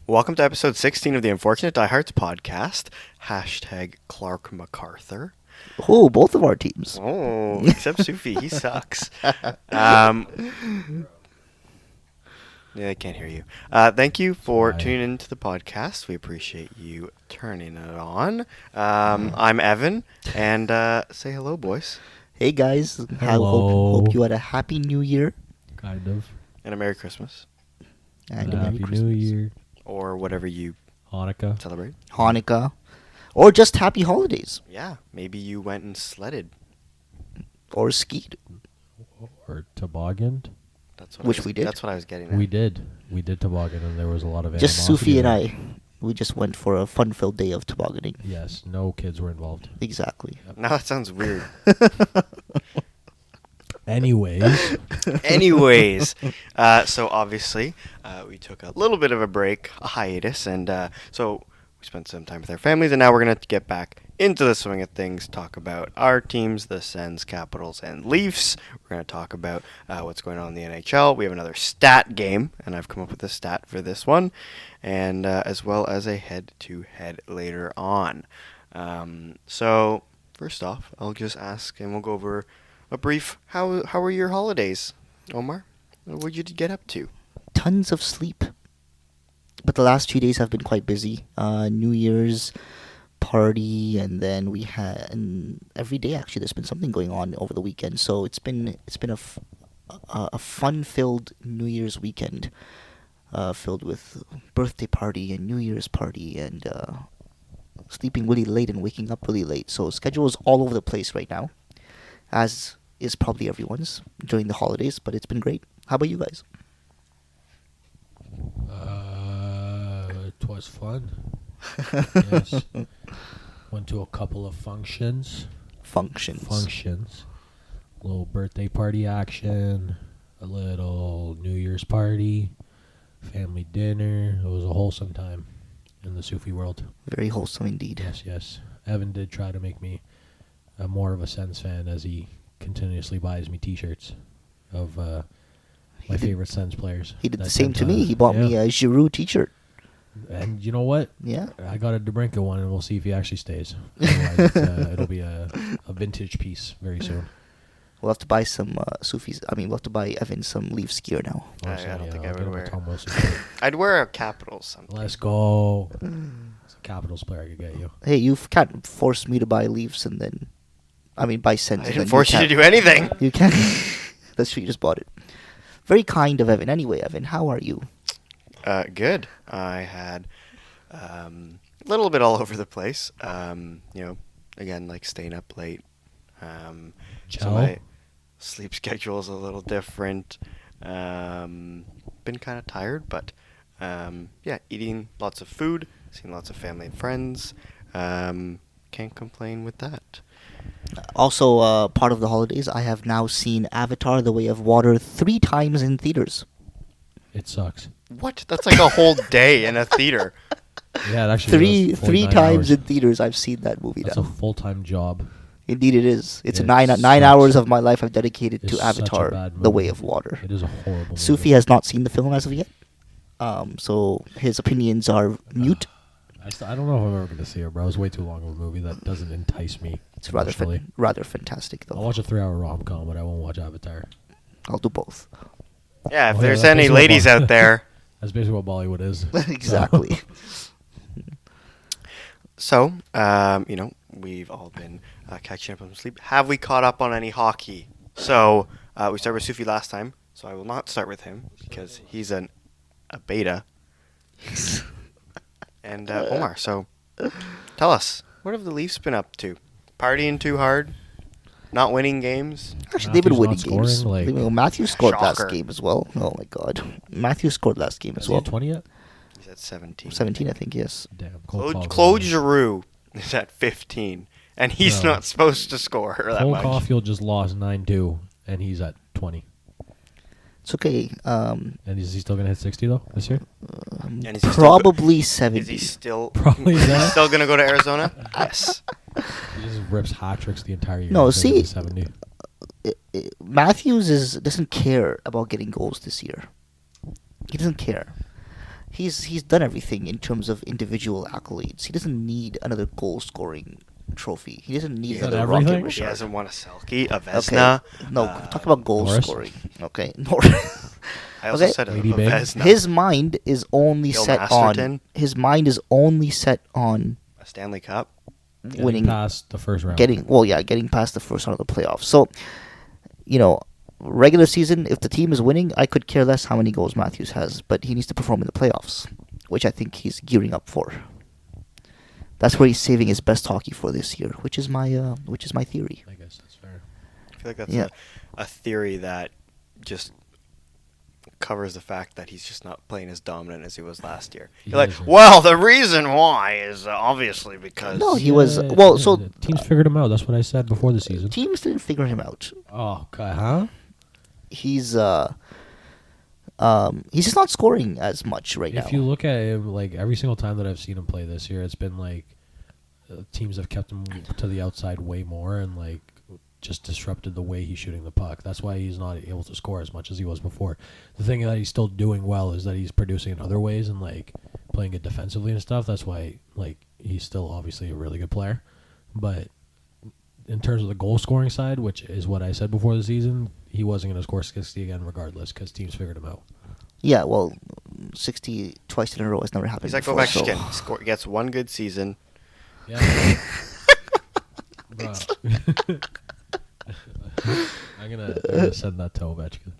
Welcome to episode 16 of the Unfortunate Diehards podcast. Hashtag Clark MacArthur. Oh, both of our teams. Oh, except Sufi, he sucks. Yeah, I can't hear you. Thank you for tuning into the podcast. We appreciate you turning it on. I'm Evan, and say hello, boys. Hey, guys. Hello. Hope you had a happy New Year. Kind of. And a Merry Christmas. And a Happy Merry Christmas. New Year. Or whatever you Hanukkah. celebrate. Hanukkah. Or just happy holidays. Yeah, maybe you went and sledded. Or skied. Or tobogganed. Which we did. That's what I was getting at. We did. We did toboggan, and there was a lot of Just animosity Sufi and there. I. We just went for a fun-filled day of tobogganing. Yes, no kids were involved. Exactly. Now that sounds weird. Anyways, So obviously, we took a little bit of a break, a hiatus, and so we spent some time with our families, and now we're going to get back into the swing of things, talk about our teams, the Sens, Capitals, and Leafs. We're going to talk about what's going on in the NHL. We have another stat game, and I've come up with a stat for this one, and as well as a head-to-head later on. So first off, I'll just ask, and we'll go over a brief, how were your holidays, Omar? What did you get up to? Tons of sleep. But the last few days have been quite busy. New Year's party, and then we had every day actually. There's been something going on over the weekend, so it's been a fun-filled New Year's weekend, filled with birthday party and New Year's party and sleeping really late and waking up really late. So schedule is all over the place right now, as is probably everyone's during the holidays. But it's been great. How about you guys? it was fun. Yes. Went to a couple of functions. Functions. A little birthday party action. A little New Year's party. Family dinner. It was a wholesome time in the Sufi world. Very wholesome indeed. Yes. Evan did try to make me more of a Sens fan, as he continuously buys me T-shirts of my favorite Sens players. He did the same to me. He bought me a Giroux T-shirt. And you know what? Yeah. I got a DeBrincat one, and we'll see if he actually stays. Otherwise, it'll be a vintage piece very soon. We'll have to buy some Sufis. We'll have to buy Evan some Leafs gear now. I don't think I I'll would get him a wear. Tom Wilson shirt. I'd wear a Capitals something. Let's go. It's a Capitals player I could get you. Hey, you can't force me to buy Leafs and then... buy Sens. I didn't force you to do anything. You can't. That's true, you just bought it. Very kind of Evan. Anyway, Evan, how are you? Good. I had a little bit all over the place. Again, like staying up late. So my sleep schedule is a little different. Been kind of tired, but eating lots of food, seeing lots of family and friends. Can't complain with that. Also, part of the holidays, I have now seen Avatar: The Way of Water 3 times in theaters. It sucks. What? That's like a whole day in a theater. Yeah, it actually was Three 49 times hours. in theaters I've seen that movie That's now. a full-time job. Indeed it is. It's Yeah, nine it hours sucks. of my life I've dedicated It's to such a Avatar: bad The movie. Way of Water. It is a horrible Sufi movie. has not seen the film as of yet. So his opinions are mute. I don't know if I'm ever going to see it, bro. It's way too long of a movie. That doesn't entice me. It's rather emotionally. rather fantastic though. I'll watch a 3-hour rom-com, but I won't watch Avatar. I'll do both. Yeah, if Oh, yeah, there's that's any basically what ladies out there. That's basically what Bollywood is. Exactly. So, we've all been catching up on sleep. Have we caught up on any hockey? So, we started with Sufi last time, so I will not start with him because he's a beta. And Omar, so tell us, what have the Leafs been up to? Partying too hard? Not winning games? Actually, they've been winning Matthew's not games. scoring, Matthew scored Shocker. last game as well. Oh my God, Matthew scored last game Is as he well. at 20 yet? He's at 17. 17, I think. Yes. Damn. Claude Giroux is at 15, and he's No. not supposed to score that Cole much. Caulfield just lost 9-2, and he's at 20. It's okay. And is he still going to hit 60, though, this year? And is he still Probably Is 70. he still Probably is he that. still gonna go to Arizona? Yes. He just rips hat tricks the entire year. No, He's gonna see- hit 70. Matthews doesn't care about getting goals this year. He doesn't care. he's done everything in terms of individual accolades. He doesn't need another goal scoring trophy. He doesn't need He's done another everything? Rocket He Richard. hasn't won a Selkie, a Okay. Vesna. No, talk about goal Norris? scoring. Okay. Norris. I also Okay. said a Lady Big. Vesna. His mind is only Gil set Masterton? on. His mind is only set on A Stanley Cup. Getting winning. past the first round. Getting past the first round of the playoffs. So, you know, regular season, if the team is winning, I could care less how many goals Matthews has, but he needs to perform in the playoffs, which I think he's gearing up for. That's where he's saving his best hockey for this year, which is my theory. I guess that's fair. I feel like that's Yeah. a theory that just covers the fact that he's just not playing as dominant as he was last year. He You're like, isn't. well, the reason why is obviously because No, he was so the teams figured him out. That's what I said before the season. teams didn't figure him out. Oh, okay, huh? He's just not scoring as much right now. If you look at him, like every single time that I've seen him play this year, it's been like teams have kept him to the outside way more and like just disrupted the way he's shooting the puck. That's why he's not able to score as much as he was before. The thing that he's still doing well is that he's producing in other ways and like playing it defensively and stuff. That's why like he's still obviously a really good player. But in terms of the goal scoring side, which is what I said before the season, he wasn't going to score 60 again regardless because teams figured him out. Yeah, well, 60 twice in a row has never happened he's like before. so- Ovechkin. Gets one good season. Yeah. Bro. I'm gonna send that to Ovechkin.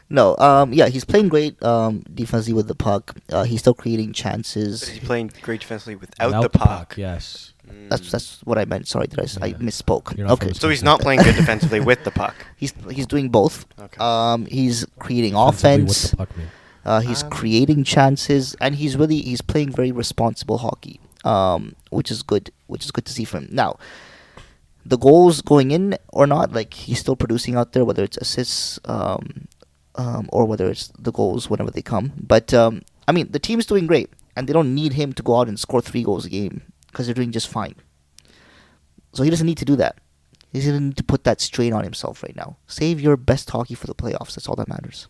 No, yeah, he's playing great defensively with the puck. He's still creating chances. But he's playing great defensively without the puck. Yes. That's what I meant. Sorry, I Yeah. misspoke. You're not Okay, from So he's not playing good defensively with the puck. he's doing both. Okay. He's creating Defensively, offense. What the puck mean? He's creating chances, and he's playing very responsible hockey. Which is good. Which is good to see from him. Now, the goals going in or not, like he's still producing out there, whether it's assists, or whether it's the goals whenever they come. But I mean, the team's doing great, and they don't need him to go out and score 3 goals a game because they're doing just fine. So he doesn't need to do that. He doesn't need to put that strain on himself right now. Save your best hockey for the playoffs. That's all that matters.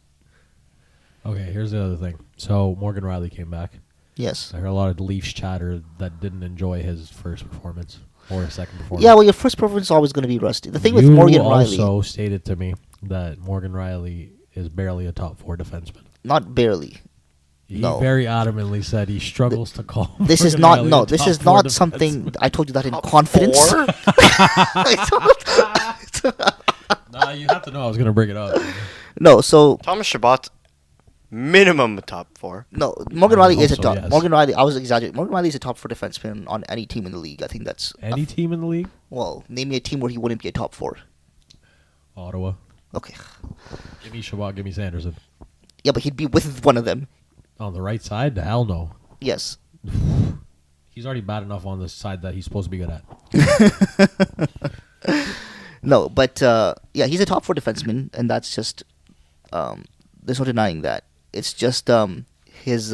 Okay, here's the other thing. So Morgan Riley came back. Yes. I heard a lot of Leafs chatter that didn't enjoy his first performance or his second performance. Yeah, well, your first preference is always going to be Rusty. The thing with You Morgan Riley, also stated to me that Morgan Riley is barely a top 4 defenseman. not barely. He No. very adamantly said he struggles to call. This is Morgan not Riley no. a This top is 4 not something defenseman. I told you that in Top confidence. 4? Nah, you have to know I was gonna bring it up. No, so Thomas Chabot's minimum top 4. no. Morgan I Riley hope is a so, top. yes. Morgan Riley. I was exaggerating. Morgan Riley is a top 4 defenseman on any team in the league. I think that's Any team in the league? well. Name me a team where he wouldn't be a top 4. Ottawa. Okay. Give me Chabot, give me Sanderson. Yeah, but he'd be with one of them. On the right side? The hell no. Yes. He's already bad enough on the side that he's supposed to be good at. No, but yeah, he's a top 4 defenseman, and that's just there's no denying that. It's just his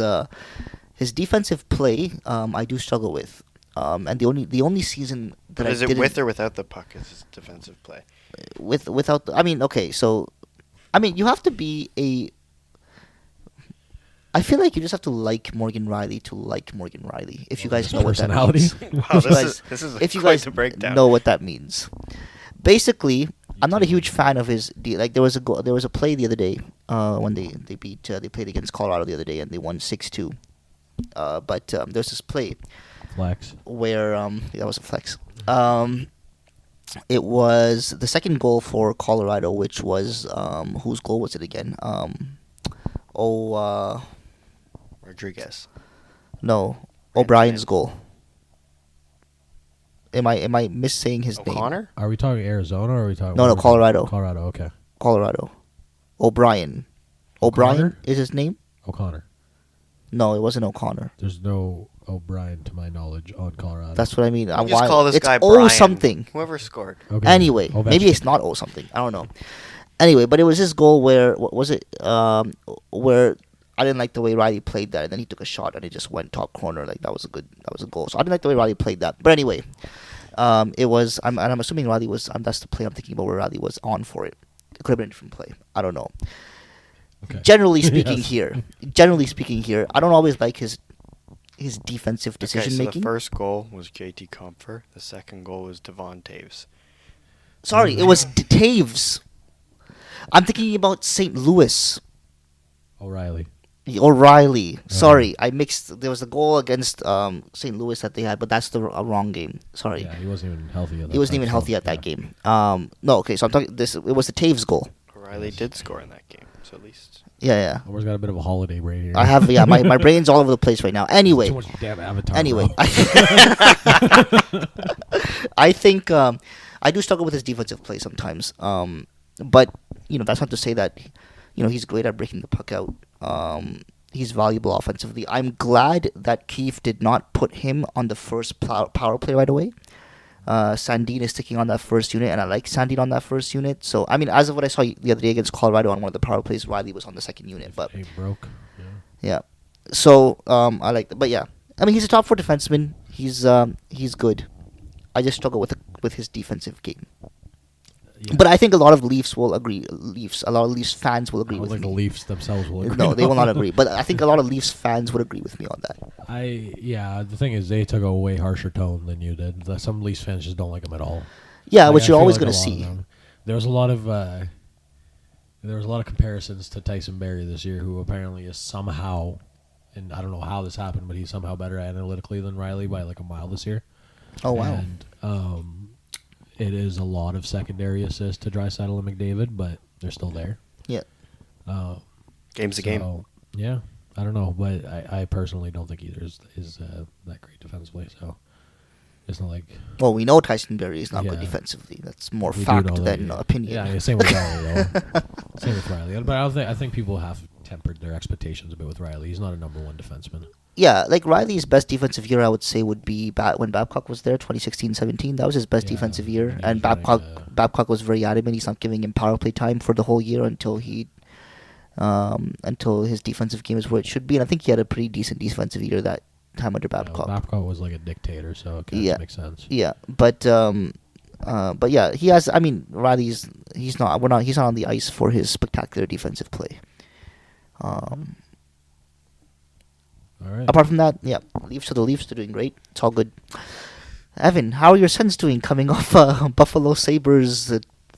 defensive play I do struggle with, and the only season that But I is it didn't with or without the puck is his defensive play? without the, I mean, okay, so I mean you have to be a. I feel like you just have to like Morgan Riley to like Morgan Riley. If you guys know what that Personality? means. Wow, If you guys- this is if you quite guys the breakdown. know what that means. Basically, I'm not a huge fan of his. Like there was a play the other day when they played against Colorado the other day and they won 6-2. But there's this play Flex. where that was a flex. It was the second goal for Colorado, which was whose goal was it again? Rodriguez. No, O'Brien's goal. Am I missaying his name? O'Connor? Are we talking Arizona or are we talking... No, what no, are we talking- Colorado. Colorado, okay. Colorado. O'Brien. O'Brien O'Connor? is his name? O'Connor. No, it wasn't O'Connor. There's no O'Brien, to my knowledge, on Colorado. That's what I mean. We just call this it's guy O Brian. something. Whoever scored. Okay. Anyway, Ovechkin. maybe it's not O something. I don't know. Anyway, but it was this goal where what was it? Where I didn't like the way Riley played that, and then he took a shot and it just went top corner. Like that was a goal. So I didn't like the way Riley played that. But anyway, it was. I'm assuming Riley was. That's the play I'm thinking about where Riley was on for it. It could have been a different play. I don't know. Okay. Generally speaking, Yes. here, I don't always like his defensive decision Okay, so the making. first goal was JT Compher. The second goal was Devon Taves. Sorry, it was Taves. I'm thinking about St. Louis. O'Reilly. O'Reilly. Sorry, Okay. I mixed. There was a goal against St. Louis that they had, but that's the wrong game. Sorry, Yeah, he wasn't even healthy at that he wasn't time, even so, healthy at yeah. that game. No, okay, so I'm talking this. It was the Taves goal. O'Reilly Yes. did score in that game, so at least. Yeah. Omar's got a bit of a holiday brain here. I have my brain's all over the place right now. Anyway, Too much damn Avatar. anyway, Bro. I think I do struggle with his defensive play sometimes. But that's not to say that he's great at breaking the puck out. He's valuable offensively. I'm glad that Keefe did not put him on the first power play right away. Sandin is sticking on that first unit, and I like Sandin on that first unit. So, I mean, as of what I saw the other day against Colorado on one of the power plays, Riley was on the second unit. But He broke. Yeah. yeah, so I like that. But yeah, I mean, he's a top four defenseman. He's good. I just struggle with his defensive game. Yeah. But I think a lot of Leafs will agree. A lot of Leafs fans will I agree don't with think me. the Leafs themselves will agree. No, they will not agree. But I think a lot of Leafs fans would agree with me on that. The thing is, they took a way harsher tone than you did. Some Leafs fans just don't like him at all. Yeah, which I you're feel always like going to a lot of see. them- There was a lot of comparisons to Tyson Barrie this year, who apparently is somehow, and I don't know how this happened, but he's somehow better analytically than Riley by like a mile this year. Oh wow. And it is a lot of secondary assists to Draisaitl and McDavid, but they're still there. Yeah. Game's a game. Yeah, I don't know, but I personally don't think either is that great defensively. So it's not like Well, we know Tyson Berry is not good Yeah. defensively. That's more we do fact know that, than yeah. opinion. Yeah, same with Riley though. Same with Riley, but I think people have tempered their expectations a bit with Riley. He's not a number one defenseman. Yeah, like Riley's best defensive year, I would say, would be when Babcock was there, 2016-17. That was his best Yeah, defensive year, and he and was running, Babcock was very adamant. He's not giving him power play time for the whole year until his defensive game is where it should be. And I think he had a pretty decent defensive year that time under Babcock. Babcock was like a dictator, so it kind Yeah. of makes sense. Yeah, but yeah, he has. I mean, Riley's he's not on the ice for his spectacular defensive play. All right. Apart from that, yeah, the Leafs are doing great. It's all good. Evan, how are your Sens doing coming off Buffalo Sabres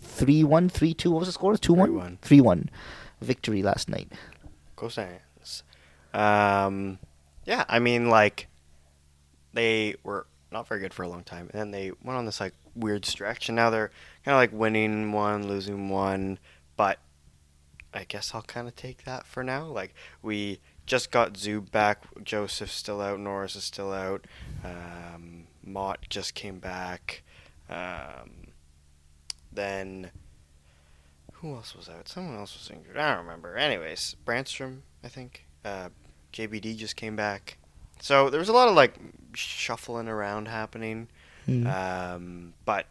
3-1, 3-2? What was the score? 2-1? 3-1 victory last night. Go Sens. Yeah, I mean, like, they were not very good for a long time, and then they went on this, like, weird stretch, and now they're kind of, like, winning one, losing one, but I guess I'll kind of take that for now. Like, we just got Zub back, Joseph's still out, Norris is still out, Mott just came back, then who else was out? Someone else was injured. I don't remember. Anyways, Brandstrom, I think. JBD just came back. So there was a lot of like shuffling around happening. But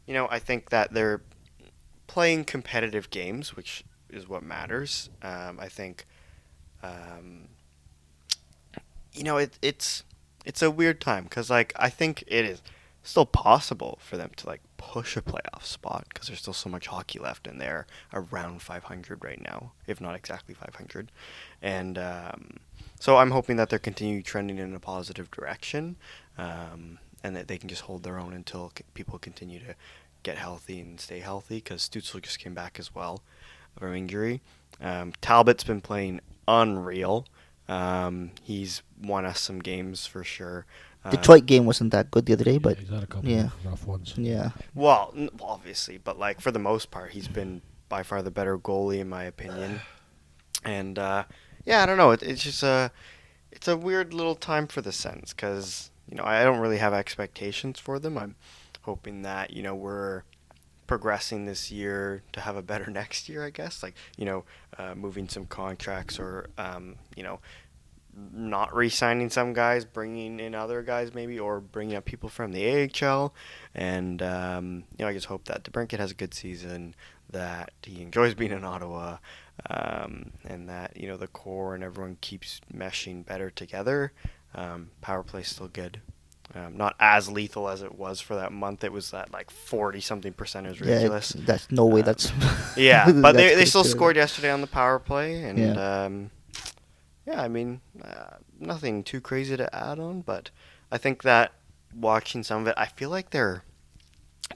I think that they're playing competitive games, which is what matters. I think it's a weird time because like I think it is still possible for them to like push a playoff spot because there's still so much hockey left and they're around 500 right now, if not exactly 500, and so I'm hoping that they're continuing trending in a positive direction, and that they can just hold their own until people continue to get healthy and stay healthy, because Stützle just came back as well from injury. Talbot's been playing unreal. He's won us some games for sure. Detroit game wasn't that good the other day, but he's had a couple yeah. of rough ones. Yeah. Well, obviously, but like for the most part, he's been by far the better goalie in my opinion. And yeah, I don't know. It's just it's a weird little time for the Sens because I don't really have expectations for them. I'm hoping that we're progressing this year to have a better next year, I guess. Like moving some contracts or not re-signing some guys, bringing in other guys maybe, or bringing up people from the AHL. And I just hope that DeBrincat has a good season, that he enjoys being in Ottawa, and that the core and everyone keeps meshing better together. Power play's still good. not as lethal as it was for that month. It was that like 40-something% is Yeah, ridiculous. that's no way. That's Yeah, but they that's still considered. scored yesterday on the power play, and Yeah. yeah, I mean, nothing too crazy to add on, but I think that watching some of it, I feel like their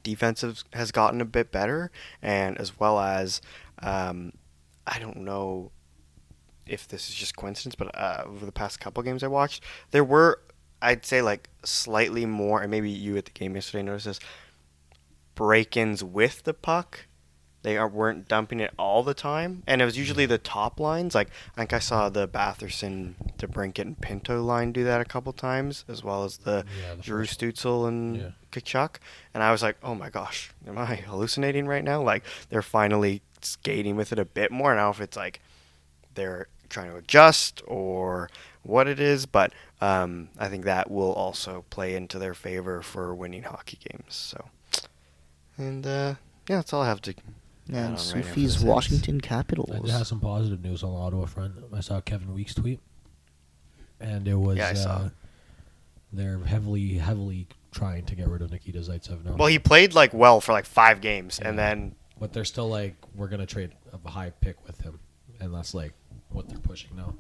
defensive has gotten a bit better, and as well as I don't know if this is just coincidence, but over the past couple games I watched, there were, I'd say, like slightly more, and maybe you at the game yesterday noticed this, break-ins with the puck. They weren't dumping it all the time, and it was usually the top lines. Like I think I saw the Batherson, DeBrincat, and Pinto line do that a couple times, as well as the the Drew first- Stutzel and Yeah. Kachuk. And I was like, oh my gosh, am I hallucinating right now? Like they're finally skating with it a bit more. I don't know if it's like they're trying to adjust or what it is, but I think that will also play into their favor for winning hockey games. So, and yeah, that's all I have to. Yeah, add and on right now for Sophie's the Sens. Washington I Capitals. did have some positive news on the Ottawa front. I saw Kevin Weeks tweet, and it was Yeah, I saw. they're heavily trying to get rid of Nikita Zaitsev now. Well, he played like well for like 5 games, and Yeah. then But they're still like, we're gonna trade a high pick with him, and that's like what they're pushing now.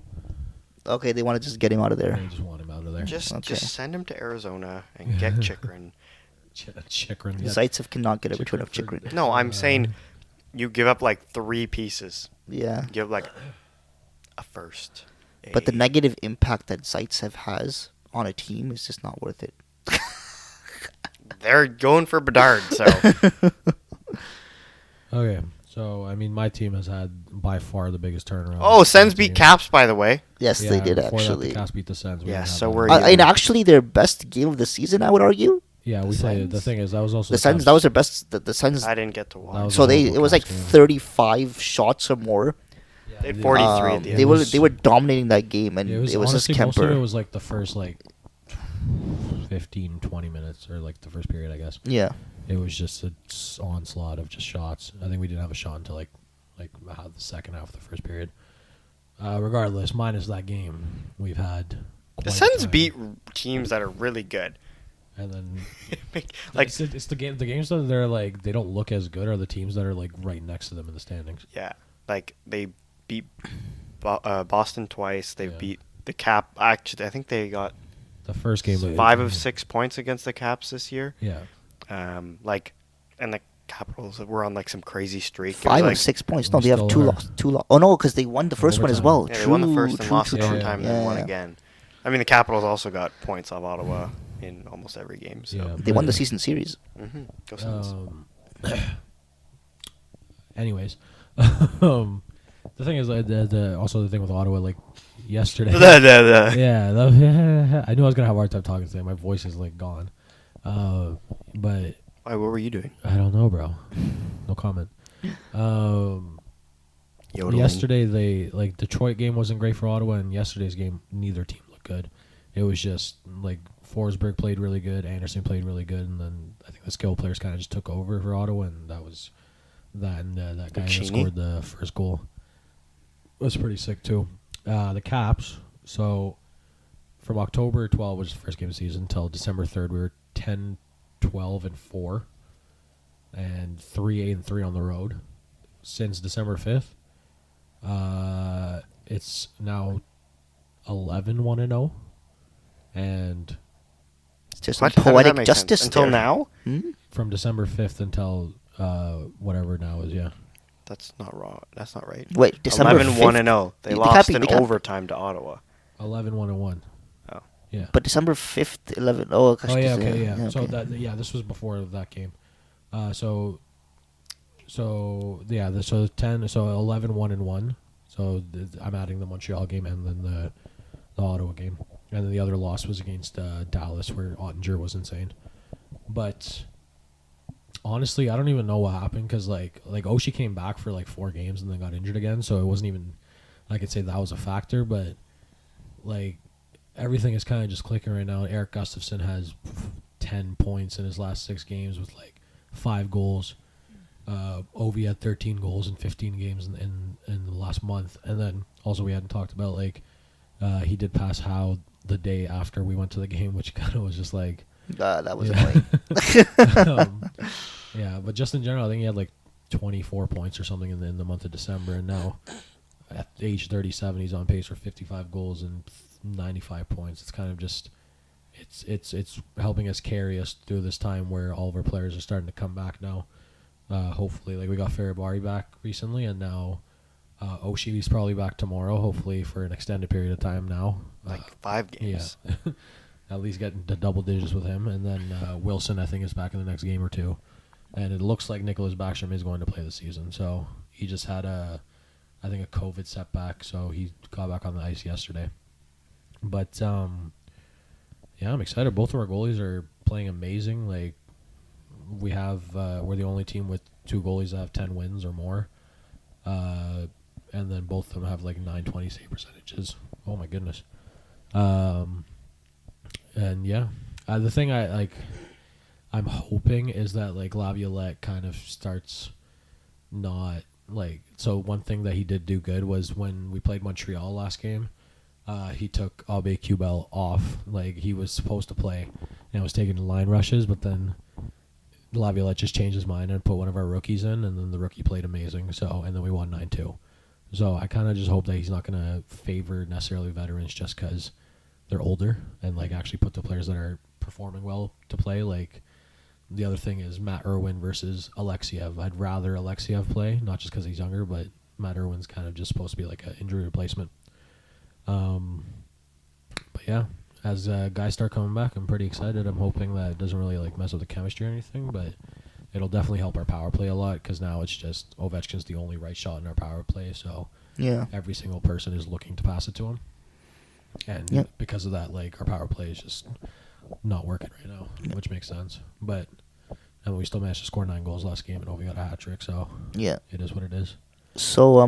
Okay, they want to just get him out of there. They just want him out of there. just Okay. send him to Arizona and get Chikrin. Chikrin. Yeah. Zaitsev cannot get a return of Chikrin. Chikrin. No, I'm saying you give up like 3 pieces. Yeah. Give like a first. But the a- negative impact that Zaitsev has on a team is just not worth it. They're going for Bedard, so Okay, so I mean, my team has had by far the biggest turnaround. Oh, Sens This beat year. Caps, by the way. Yes, Yeah, they did before that, actually. the Caps beat the Sens. We Yeah, didn't have so that. we're And actually, their best game of the season, I would argue. Yeah, we the played. The Sens? thing is, that was also The Sens, Caps- that was their best. The Sens. I didn't get to That watch. was So a they, horrible it was like Caps game. 35 shots or more. They had 43 at the It They end. were was- they were dominating that game, and It was, just honestly, most of Kemper. it was like the first like 15, 20 minutes, or like the first period, I guess. Yeah. It was just an onslaught of just shots. I think we didn't have a shot until like the second half of the first period. Regardless, minus that game, we've had The quite a Sens time. beat teams that are really good. And then like it's the game. The games that they're like they don't look as good are the teams that are like right next to them in the standings. yeah, like they beat Boston twice. They Yeah. beat the Cap. Actually, I think they got The first game, 5 of 6 points against the Caps this year. Yeah, Like, and the Capitals were on like some crazy streak. It was 5 like, of 6 points. we No, they have still two are. lost. Oh no, because they won the first one as Overtime. well. Yeah, they won the first and True, lost true, in true. overtime and then won again. I mean, the Capitals also got points off Ottawa in almost every game. So Yeah. They won the season series. Go Sens. Anyways, the thing is, also the thing with Ottawa, like yesterday. Yeah, I knew I was gonna have a hard time talking today. My voice is like gone. But Why, what were you doing? I don't know, bro. No comment. Yodeling. Yesterday, they like Detroit game wasn't great for Ottawa, and yesterday's game, neither team looked good. It was just like Forsberg played really good, Anderson played really good, and then I think the skill players kind of just took over for Ottawa, and that was that. And that guy that Lucchini? scored the first goal was pretty sick too. The Caps. So from October 12 was the first game of the season until December 3rd, we were 10, 12, and 4, and 3-8-3 on the road. Since December 5th, it's now 11-1-0, and It's just What? some How does that poetic make sense? justice Until there. now? Hmm? from December 5th until whatever now is, yeah. That's not wrong. That's not right. Wait, December 11-1 5th? and 0. They They lost can't be- in they can't- overtime to Ottawa. 11-1-1. Oh. Yeah. But December 5th, 11. Oh, gosh, Oh yeah, this- okay, yeah. So okay. that this was before that game. So 10, so 11-1-1. So I'm adding the Montreal game and then the Ottawa game, and then the other loss was against Dallas, where Ottinger was insane. But honestly, I don't even know what happened because like Oshie came back for like 4 games and then got injured again, so it wasn't even I could say that was a factor, but like everything is kind of just clicking right now. Eric Gustafsson has 10 points in his last 6 games with like 5 goals. Ovi had 13 goals in 15 games in the last month, and then also we hadn't talked about like he did pass Howe the day after we went to the game, which kind of was just like, That was yeah. annoying. Yeah, but just in general, I think he had like 24 points or something in the month of December, and now at age 37, he's on pace for 55 goals and 95 points. It's kind of just, it's helping us carry us through this time where all of our players are starting to come back now. Hopefully, like we got Farabari back recently, and now Oshi's probably back tomorrow. Hopefully for an extended period of time now. Like 5 games. Yeah. At least getting to double digits with him, and then Wilson I think is back in the next game or two, and it looks like Nicholas Backstrom is going to play the season. So he just had a COVID setback, so he got back on the ice yesterday. But yeah, I'm excited. Both of our goalies are playing amazing. Like we have, we're the only team with 2 goalies that have 10 wins or more, and then both of them have like 920 save percentages. Oh my goodness. And yeah, the thing I'm hoping is that like Laviolette kind of starts not like. So one thing that he did do good was when we played Montreal last game, he took Abe Kubel off. Like he was supposed to play, and was taking line rushes, but then Laviolette just changed his mind and put one of our rookies in, and then the rookie played amazing. So and then we won 9-2. So I kind of just hope that he's not gonna favor necessarily veterans just because they're older, and like actually put the players that are performing well to play. Like the other thing is Matt Irwin versus Alexiev. I'd rather Alexiev play, not just because he's younger, but Matt Irwin's kind of just supposed to be like an injury replacement. But yeah, as guys start coming back, I'm pretty excited. I'm hoping that it doesn't really like mess with the chemistry or anything, but it'll definitely help our power play a lot because now it's just Ovechkin's the only right shot in our power play, so Yeah. every single person is looking to pass it to him. And Yep. because of that, like our power play is just not working right now, which makes sense. But and we still managed to score 9 goals last game, and we got a hat trick, so Yeah. it is what it is. So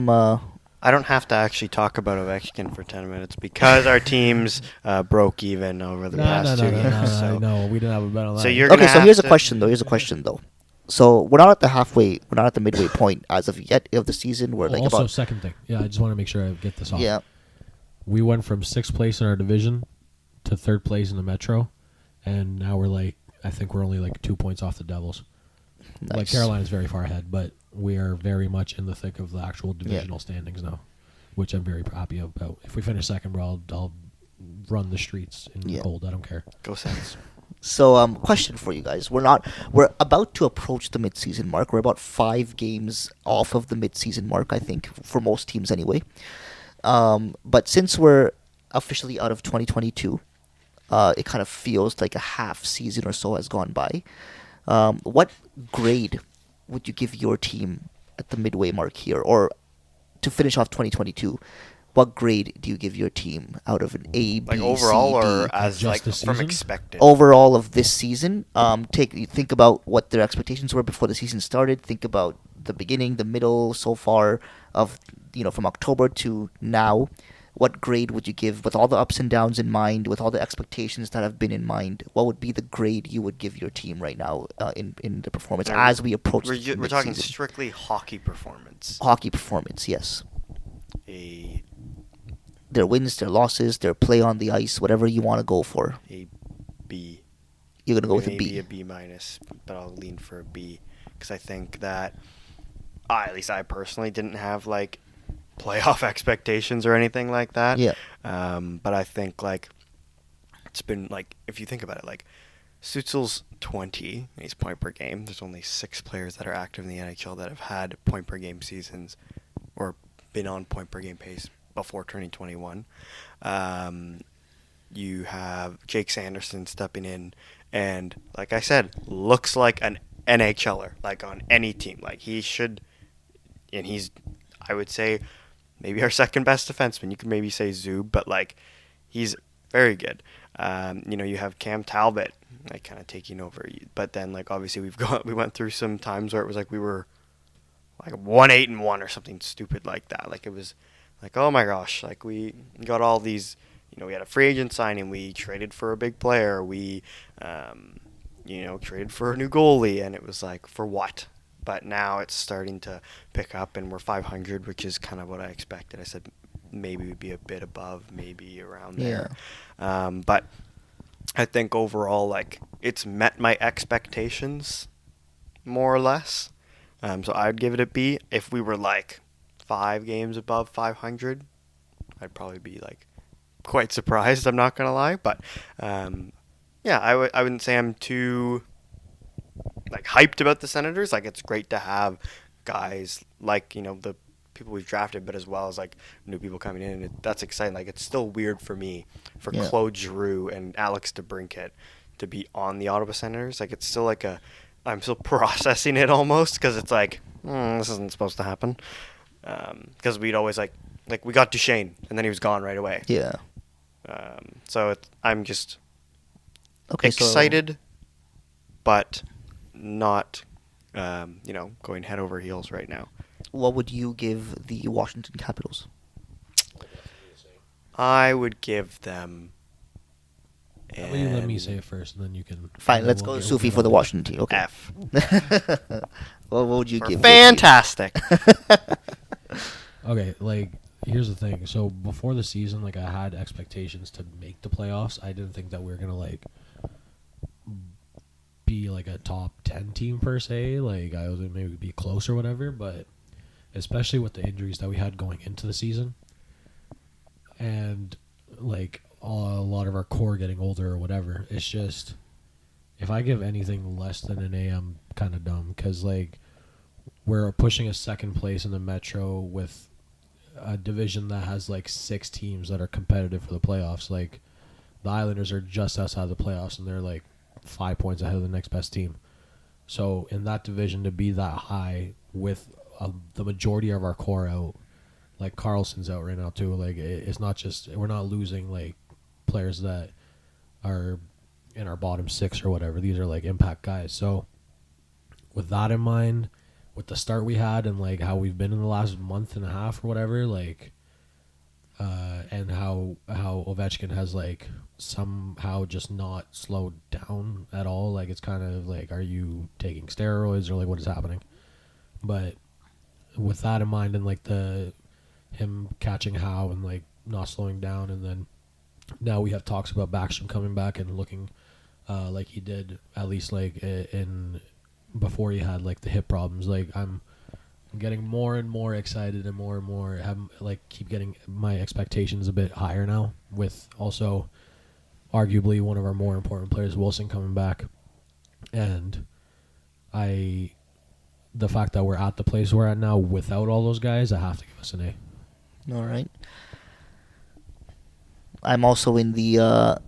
I don't have to actually talk about Ovechkin for 10 minutes because our teams broke even over the past 2 games. So, No, we didn't have a bet on that. so you're okay. gonna So have here's a to- question though. So we're not at the midway point as of yet of the season. We're like also, about second thing, yeah, I just want to make sure I get this off. yeah. We went from 6th place in our division to 3rd place in the Metro, and now we're like, I think we're only like 2 points off the Devils. Like Nice. Carolina's very far ahead, but we are very much in the thick of the actual divisional standings now, which I'm very happy about. If we finish second, bro, I'll run the streets in the cold. I don't care. Go Sens. So question for you guys. We're about to approach the midseason mark. We're about 5 games off of the midseason mark, I think, for most teams anyway. But since we're officially out of 2022, it kind of feels like a half season or so has gone by. What grade would you give your team at the midway mark here? Or to finish off 2022, what grade do you give your team out of an A, B, Like overall C, D? or as Just like the from season? expected? Overall of this season? Think about what their expectations were before the season started. Think about the beginning, the middle, so far of from October to now. What grade would you give with all the ups and downs in mind, with all the expectations that have been in mind? What would be the grade you would give your team right now in the performance Now, as we approach? We're talking mid-season? strictly hockey performance. Hockey performance, yes. A Their wins, their losses, their play on the ice, whatever you want to go for. B. You're gonna go with a Maybe B. a B minus, but I'll lean for a B because I think that at least I personally didn't have like playoff expectations or anything like that. Yeah. But I think like it's been like if you think about it, like Stützle's 20 and he's point per game. There's only 6 players that are active in the NHL that have had point per game seasons or been on point per game pace before turning 21. You have Jake Sanderson stepping in and like I said, looks like an NHLer, like on any team. Like he should, and he's, I would say, maybe our second best defenseman. You could maybe say Zub, but like he's very good. You have Cam Talbot like kind of taking over, but then like obviously we went through some times where it was like we were like 1-8-1 or something stupid like that. Like it was like, oh my gosh, like we got all these, we had a free agent signing, we traded for a big player, we traded for a new goalie, and it was like, for what? But now it's starting to pick up, and we're 500, which is kind of what I expected. I said maybe we'd be a bit above, maybe around there. But I think overall, like, it's met my expectations more or less. So I'd give it a B. If we were like 5 games above 500, I'd probably be like quite surprised. I'm not gonna lie, but yeah, I wouldn't say I'm too like hyped about the Senators. Like, it's great to have guys like, you know, the people we've drafted, but as well as like new people coming in. That's exciting. Like, it's still weird for me for Claude Giroux and Alex DeBrincat to be on the Ottawa Senators. Like, it's still like I'm still processing it almost, because it's like, this isn't supposed to happen. Because we'd always like we got Duchesne and then he was gone right away. Yeah. So I'm just Okay. excited, but not, going head over heels right now. What would you give the Washington Capitals? I would give them. Let me say it first, and then you can. Fine. Let's go Sufi for the Washington team. Okay. F. What would you give? Fantastic. Okay, like, here's the thing. So before the season, like, I had expectations to make the playoffs. I didn't think that we were gonna like be like a top 10 team per se. Like, I was maybe be close or whatever, but especially with the injuries that we had going into the season, and like a lot of our core getting older or whatever, it's just, if I give anything less than an A, I'm kind of dumb, because like we're pushing a second place in the Metro with a division that has like 6 teams that are competitive for the playoffs. Like, the Islanders are just outside the playoffs, and they're like 5 points ahead of the next best team. So in that division, to be that high with the majority of our core out, like Carlson's out right now too. Like, it's not just, we're not losing like players that are in our bottom 6 or whatever. These are like impact guys. So with that in mind, with the start we had and like how we've been in the last month and a half or whatever, like, and how Ovechkin has like somehow just not slowed down at all. Like, it's kind of like, are you taking steroids or like what is happening? But with that in mind, and like him catching Howe and like not slowing down, and then now we have talks about Backstrom coming back and looking like he did, at least like in before he had like the hip problems. Like, I'm getting more and more excited and more keep getting my expectations a bit higher now, with also arguably one of our more important players, Wilson, coming back. And the fact that we're at the place we're at now without all those guys, I have to give us an A. All right. I'm also in the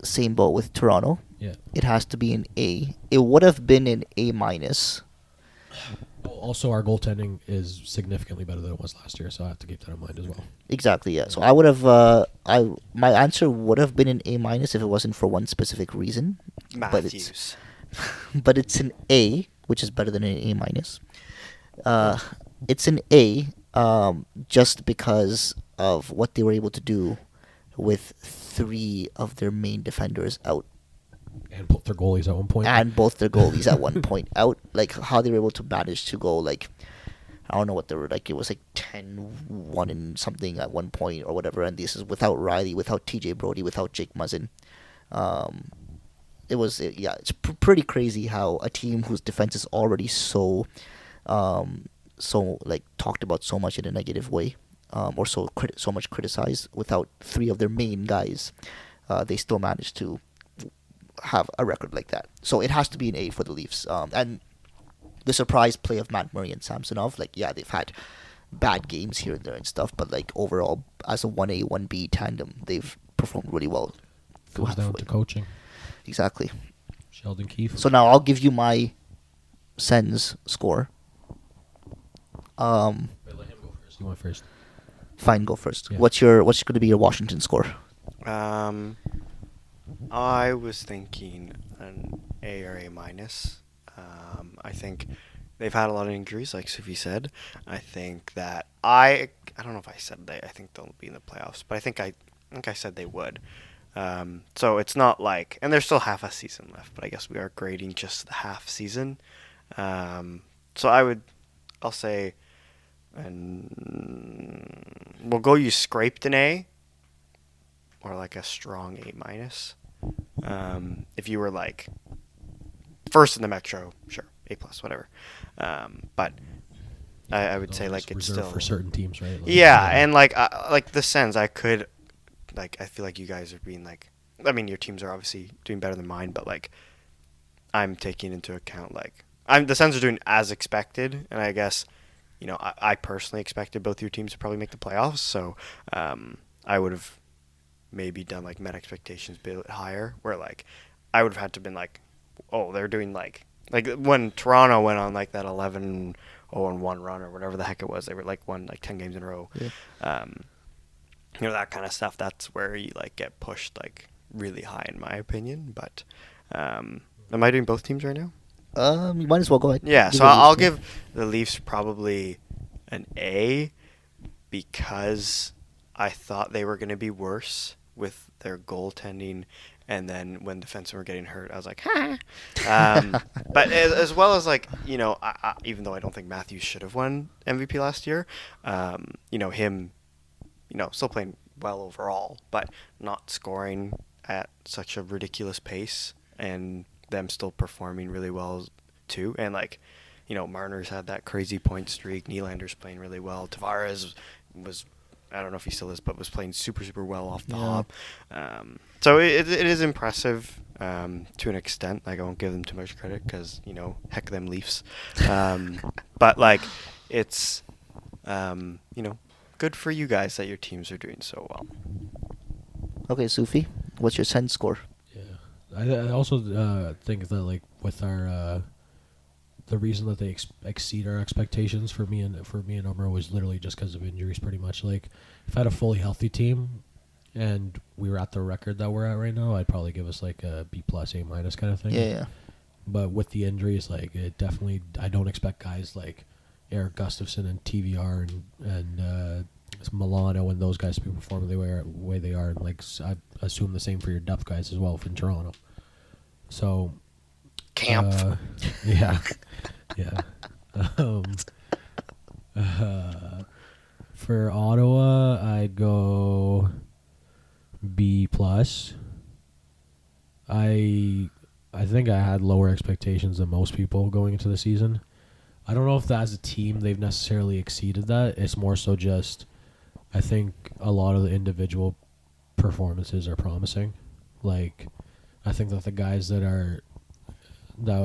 same boat with Toronto. Yeah. It has to be an A. It would have been an A minus. Also, our goaltending is significantly better than it was last year, so I have to keep that in mind as well. Exactly, yeah. So I would have, my answer would have been an A minus if it wasn't for one specific reason. Matthews. But it's an A, which is better than an A minus. It's an A, just because of what they were able to do with 3 of their main defenders out. And both their goalies at one point. And both their goalies at one point out. Like, how they were able to manage to go, like, I don't know what they were, like, it was like 10-1 and something at one point or whatever. And this is without Riley, without TJ Brody, without Jake Muzzin. It's pretty crazy how a team whose defense is already so like talked about so much in a negative way, or so much criticized, without 3 of their main guys, they still managed to have a record like that. So it has to be an A for the Leafs. And the surprise play of Matt Murray and Samsonov, like, yeah, they've had bad games here and there and stuff, but like overall, as a 1A, 1B tandem, they've performed really well. Comes down to coaching. Exactly. Sheldon Keefe. So now I'll give you my Sens score. Let him go first. You went first. Fine, go first. Yeah. What's going to be your Washington score? I was thinking an A or A minus. I think they've had a lot of injuries, like Sufi said. I think that I don't know if I said I think they'll be in the playoffs, but I think I said they would. So it's not like, and there's still half a season left, but I guess we are grading just the half season. So I'll say we'll go you scraped an A or like a strong A minus. If you were like first in the Metro, sure, A plus, whatever. But I would say like it's reserved still for certain teams, right? Like, yeah, and like the Sens, I could like I feel like you guys are being like, I mean your teams are obviously doing better than mine, but like I'm taking into account like the Sens are doing as expected, and I guess I personally expected both your teams to probably make the playoffs, so I would have maybe done like met expectations a bit higher, where like I would have had to been like, oh, they're doing like when Toronto went on like that 11-0-1 run or whatever the heck it was, they were like won like 10 games in a row. Yeah. That kind of stuff. That's where you like get pushed like really high in my opinion. But am I doing both teams right now? You might as well go ahead. Yeah, Give so it a I'll Leafs, yeah. give the Leafs probably an A because I thought they were going to be worse with their goaltending, and then when defensemen were getting hurt, I was like, ha. But as well as like even though I don't think Matthews should have won MVP last year, him, still playing well overall, but not scoring at such a ridiculous pace, and them still performing really well too, and like Marner's had that crazy point streak. Nylander's playing really well. Tavares was, I don't know if he still is, but was playing super well off the hop. So it is impressive to an extent. Like I won't give them too much credit because heck them Leafs. But like it's good for you guys that your teams are doing so well. Okay, Sufi, what's your Sens score? Yeah, I also think that like with our the reason that they exceed our expectations for me and Omer was literally just because of injuries, pretty much. Like if I had a fully healthy team and we were at the record that we're at right now, I'd probably give us like a B plus A minus kind of thing. Yeah. But with the injuries, like it definitely, I don't expect guys like Eric Gustafsson and TVR and Milano and those guys to be performing the way they are. And like I assume the same for your depth guys as well from Toronto. So Camp. Yeah. Yeah. For Ottawa, I'd go B plus. I think I had lower expectations than most people going into the season. I don't know if that as a team they've necessarily exceeded that. It's more so just I think a lot of the individual performances are promising. Like I think that the guys that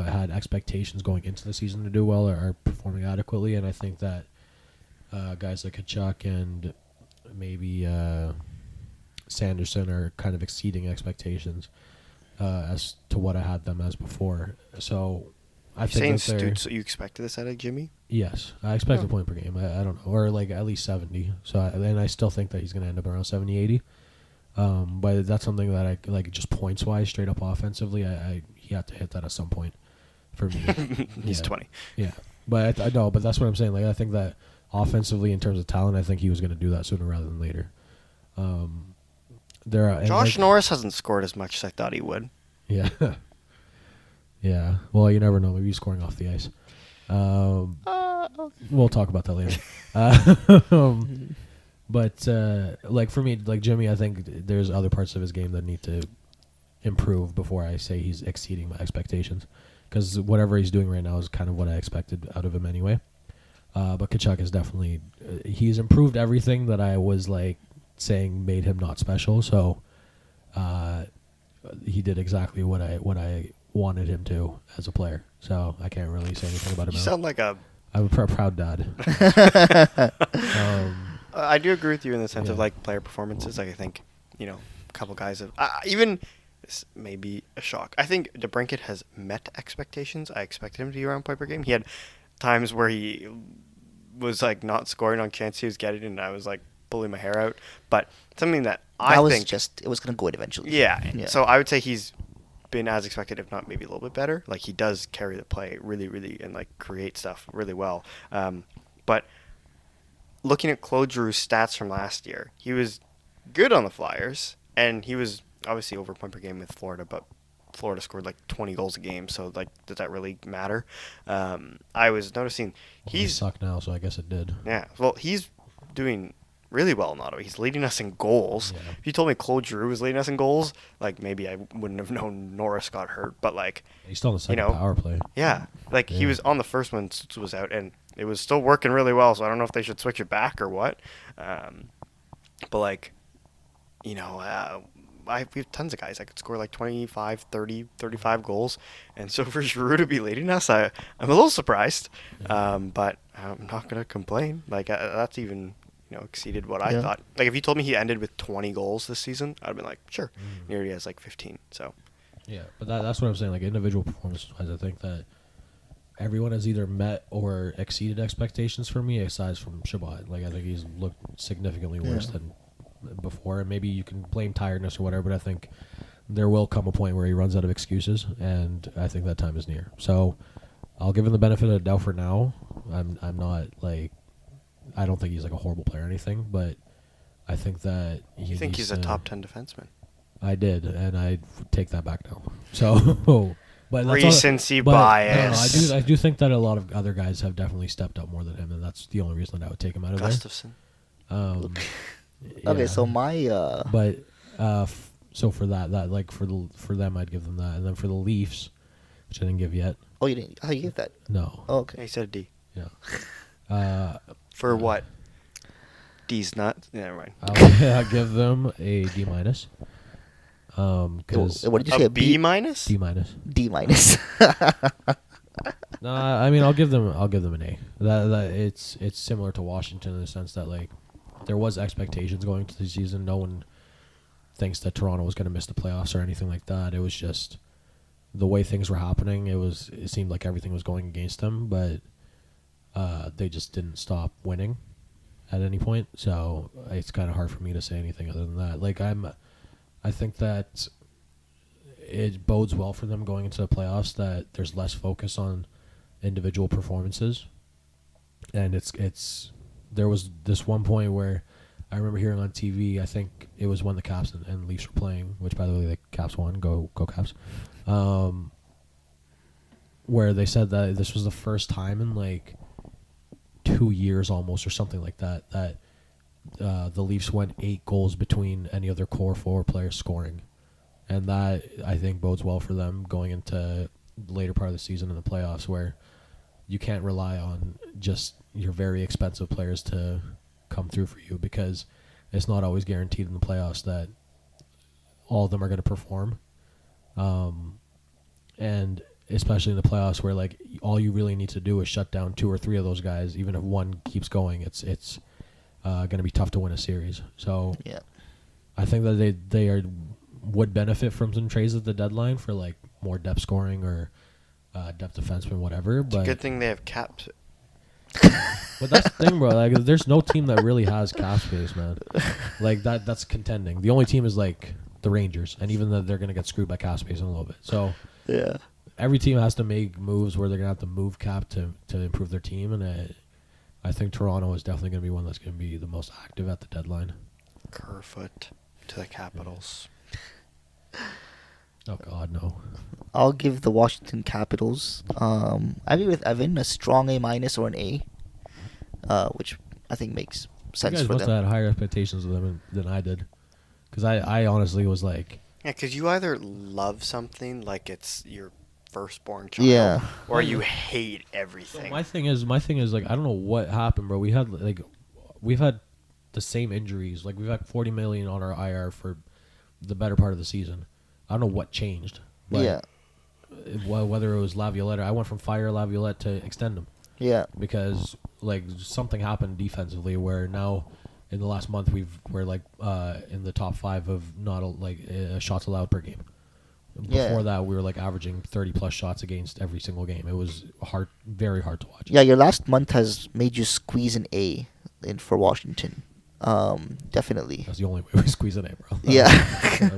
had expectations going into the season to do well are performing adequately, and I think that guys like Kachuk and maybe Sanderson are kind of exceeding expectations as to what I had them as before. So I think that they're... So you expected this out of Jimmy? Yes, I expect a point per game. I don't know, or like at least 70. So and I still think that he's going to end up around 70, 80. But that's something that I like just points wise, straight up offensively. He had to hit that at some point for me. He's 20. Yeah, but I know, but that's what I'm saying. Like I think that offensively, in terms of talent, I think he was going to do that sooner rather than later. Josh Norris hasn't scored as much as I thought he would. Yeah. Yeah. Well, you never know. Maybe he's scoring off the ice. We'll talk about that later. But like for me, like Jimmy, I think there's other parts of his game that need to improve before I say he's exceeding my expectations. Because whatever he's doing right now is kind of what I expected out of him anyway. But Kachuk is definitely he's improved everything that I was like saying made him not special. So he did exactly what I wanted him to as a player. So I can't really say anything about him. You sound like a... I'm a proud dad. I do agree with you in the sense Yeah. of like player performances. Like I think, a couple guys have even this may be a shock. I think DeBrincat has met expectations. I expected him to be around point per game. He had times where he was like not scoring on chance he was getting, and I was like pulling my hair out. But something that I think it was going to go in eventually. Yeah. So I would say he's been as expected, if not maybe a little bit better. Like he does carry the play really, really, and like create stuff really well. But looking at Claude Giroux's stats from last year, he was good on the Flyers, and he was obviously over point per game with Florida, but Florida scored like 20 goals a game, so like does that really matter? I was noticing He suck now, so I guess it did. yeah, well, he's doing really well in Ottawa. He's leading us in goals. Yeah. If you told me Claude Giroux was leading us in goals, like maybe I wouldn't have known Norris got hurt. But like, He's still on the second know, power play. yeah, like he Yeah. was on the first one was out, and it was still working really well. So I don't know if they should switch it back or what. But like, we have tons of guys that could score like 25, 30, 35 goals. And so for Giroux to be leading us, I'm a little surprised. But I'm not going to complain. Like, that's even, exceeded what I Yeah. thought. Like, if you told me he ended with 20 goals this season, I'd have been like, sure. He already has like 15. So, Yeah, but that's what I'm saying. Like individual performance-wise, I think that everyone has either met or exceeded expectations for me, aside from Shabbat. Like I think he's looked significantly worse Yeah. than before. And maybe you can blame tiredness or whatever, but I think there will come a point where he runs out of excuses, and I think that time is near. So I'll give him the benefit of the doubt for now. I'm not like I don't think he's like a horrible player or anything, but I think that you think he's a top 10 defenseman? I did, and I take that back now. So, but that's Recency but, bias. No, I do think that a lot of other guys have definitely stepped up more than him, and that's the only reason that I would take him out of Gustafsson. there. Okay, yeah. so my But so for that like for them, I'd give them that, and then for the Leafs, which I didn't give yet. oh, you didn't? How you give that? No. Oh, Yeah, okay. he said a D. Yeah. For what? D's not. Yeah, never mind. I'll give them a D minus. Because What did you say? A B minus? D minus. D minus. No, I mean I'll give them an A. That it's similar to Washington in the sense that like there was expectations going into the season. No one thinks that Toronto was going to miss the playoffs or anything like that. It was just the way things were happening. It seemed like everything was going against them, but they just didn't stop winning at any point. So it's kind of hard for me to say anything other than that. Like I think that it bodes well for them going into the playoffs that there's less focus on individual performances. And there was this one point where I remember hearing on TV, I think it was when the Caps and Leafs were playing, which by the way the Caps won, go Caps. Where they said that this was the first time in like 2 years almost or something like that the Leafs went 8 goals between any of their core forward players scoring. And that, I think, bodes well for them going into the later part of the season in the playoffs where you can't rely on just your very expensive players to come through for you because it's not always guaranteed in the playoffs that all of them are going to perform. And especially in the playoffs where like all you really need to do is shut down 2 or 3 of those guys. Even if one keeps going, it's going to be tough to win a series. So Yeah. I think that they would benefit from some trades at the deadline for like more depth scoring or depth defenseman, whatever. But Good thing they have caps. but that's the thing, bro. Like, there's no team that really has cap space, man. Like that's contending. The only team is like the Rangers, and even though they're gonna get screwed by cap space in a little bit. So Yeah. every team has to make moves where they're gonna have to move cap to improve their team, and I think Toronto is definitely gonna be one that's gonna be the most active at the deadline. Kerfoot to the Capitals. Oh God, no. I'll give the Washington Capitals. I agree with Evan, a strong A minus or an A, which I think makes You sense guys for must them. have had higher expectations of them than I did, because I honestly was like, Yeah, because you either love something like it's your firstborn child, Yeah. or you hate so everything. my thing is like I don't know what happened, bro. We've had the same injuries. Like we've had 40 million on our IR for the better part of the season. I don't know what changed. But Yeah. Whether it was Laviolette, I went from fire Laviolette to extend him Yeah. because like something happened defensively where now in the last month we're like in the top 5 of not shots allowed per game. Yeah. Before that, we were like averaging 30 plus shots against every single game. It was very hard to watch. Yeah, your last month has made you squeeze an A in for Washington. Definitely. That's the only way we squeeze in it, bro. Yeah.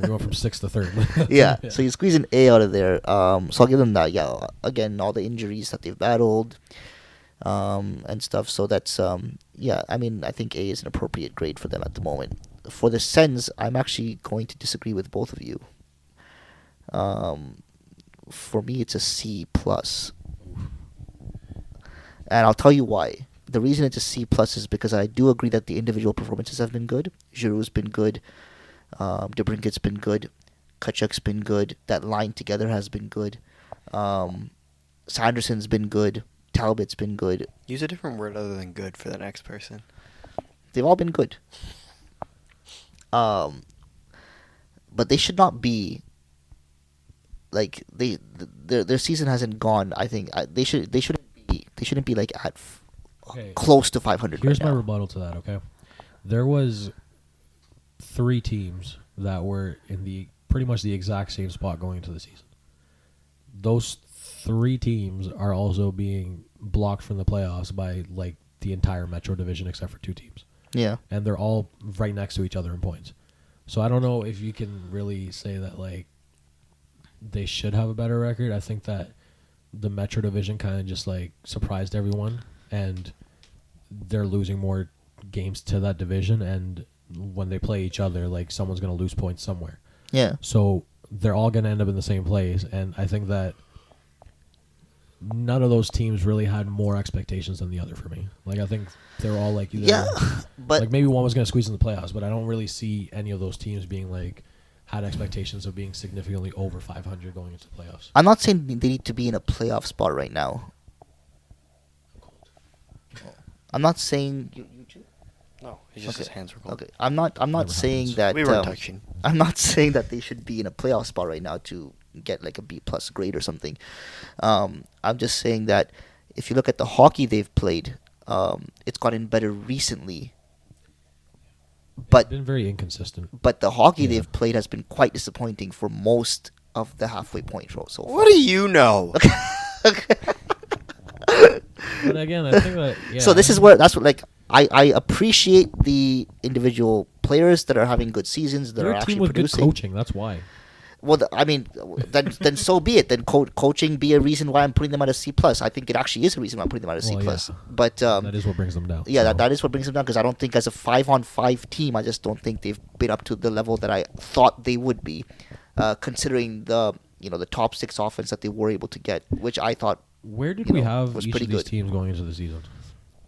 We went from 6th to 3rd. Yeah. So you squeeze an A out of there. So I'll give them that. Yeah. Again, all the injuries that they've battled, and stuff. So that's yeah. I mean, I think A is an appropriate grade for them at the moment. For the Sens, I'm actually going to disagree with both of you. For me, it's a C plus, and I'll tell you why. the reason it's a C plus is because I do agree that the individual performances have been good. Giroux's been good. DeBrinket's been good. Kachuk's been good. That line together has been good. Sanderson's been good. Talbot's been good. Use a different word other than good for the next person. They've all been good. But they should not be like their season hasn't gone. I think they shouldn't be like at Okay. close to 500 Here's right my now. rebuttal to that. Okay, there was 3 teams that were in the pretty much the exact same spot going into the season. Those 3 teams are also being blocked from the playoffs by like the entire Metro division except for 2 teams. Yeah. And they're all right next to each other in points. So I don't know if you can really say that like they should have a better record. I think that the Metro division kind of just like surprised everyone, and they're losing more games to that division, and when they play each other, like someone's going to lose points somewhere. Yeah. So they're all going to end up in the same place, and I think that none of those teams really had more expectations than the other for me. Like I think they're all like either, Yeah, but like maybe one was going to squeeze in the playoffs, but I don't really see any of those teams being like had expectations of being significantly over 500 going into the playoffs. I'm not saying they need to be in a playoff spot right now. I'm not saying you too? No, it's just his hands were cold. Okay, I'm not Never saying happens. that We weren't touching. I'm not saying that they should be in a playoff spot right now to get like a B plus grade or something. I'm just saying that if you look at the hockey they've played, it's gotten better recently. It's But been very inconsistent. the hockey Yeah. they've played has been quite disappointing for most of the halfway point row so far. What do you know? But again, I think that So this is where that's what like I appreciate the individual players that are having good seasons that they're are a actually team with good producing. coaching. That's why. Well, I mean, then so be it. Then coaching be a reason why I'm putting them at a C plus. I think it actually is a reason why I'm putting them at a C Well, plus. yeah. But That is what brings them down. yeah, so. that is what brings them down because I don't think as a 5-on-5 team, I just don't think they've been up to the level that I thought they would be, considering the the top 6 offense that they were able to get, which I thought Where did you we know, have was each pretty of these good. teams going into the season?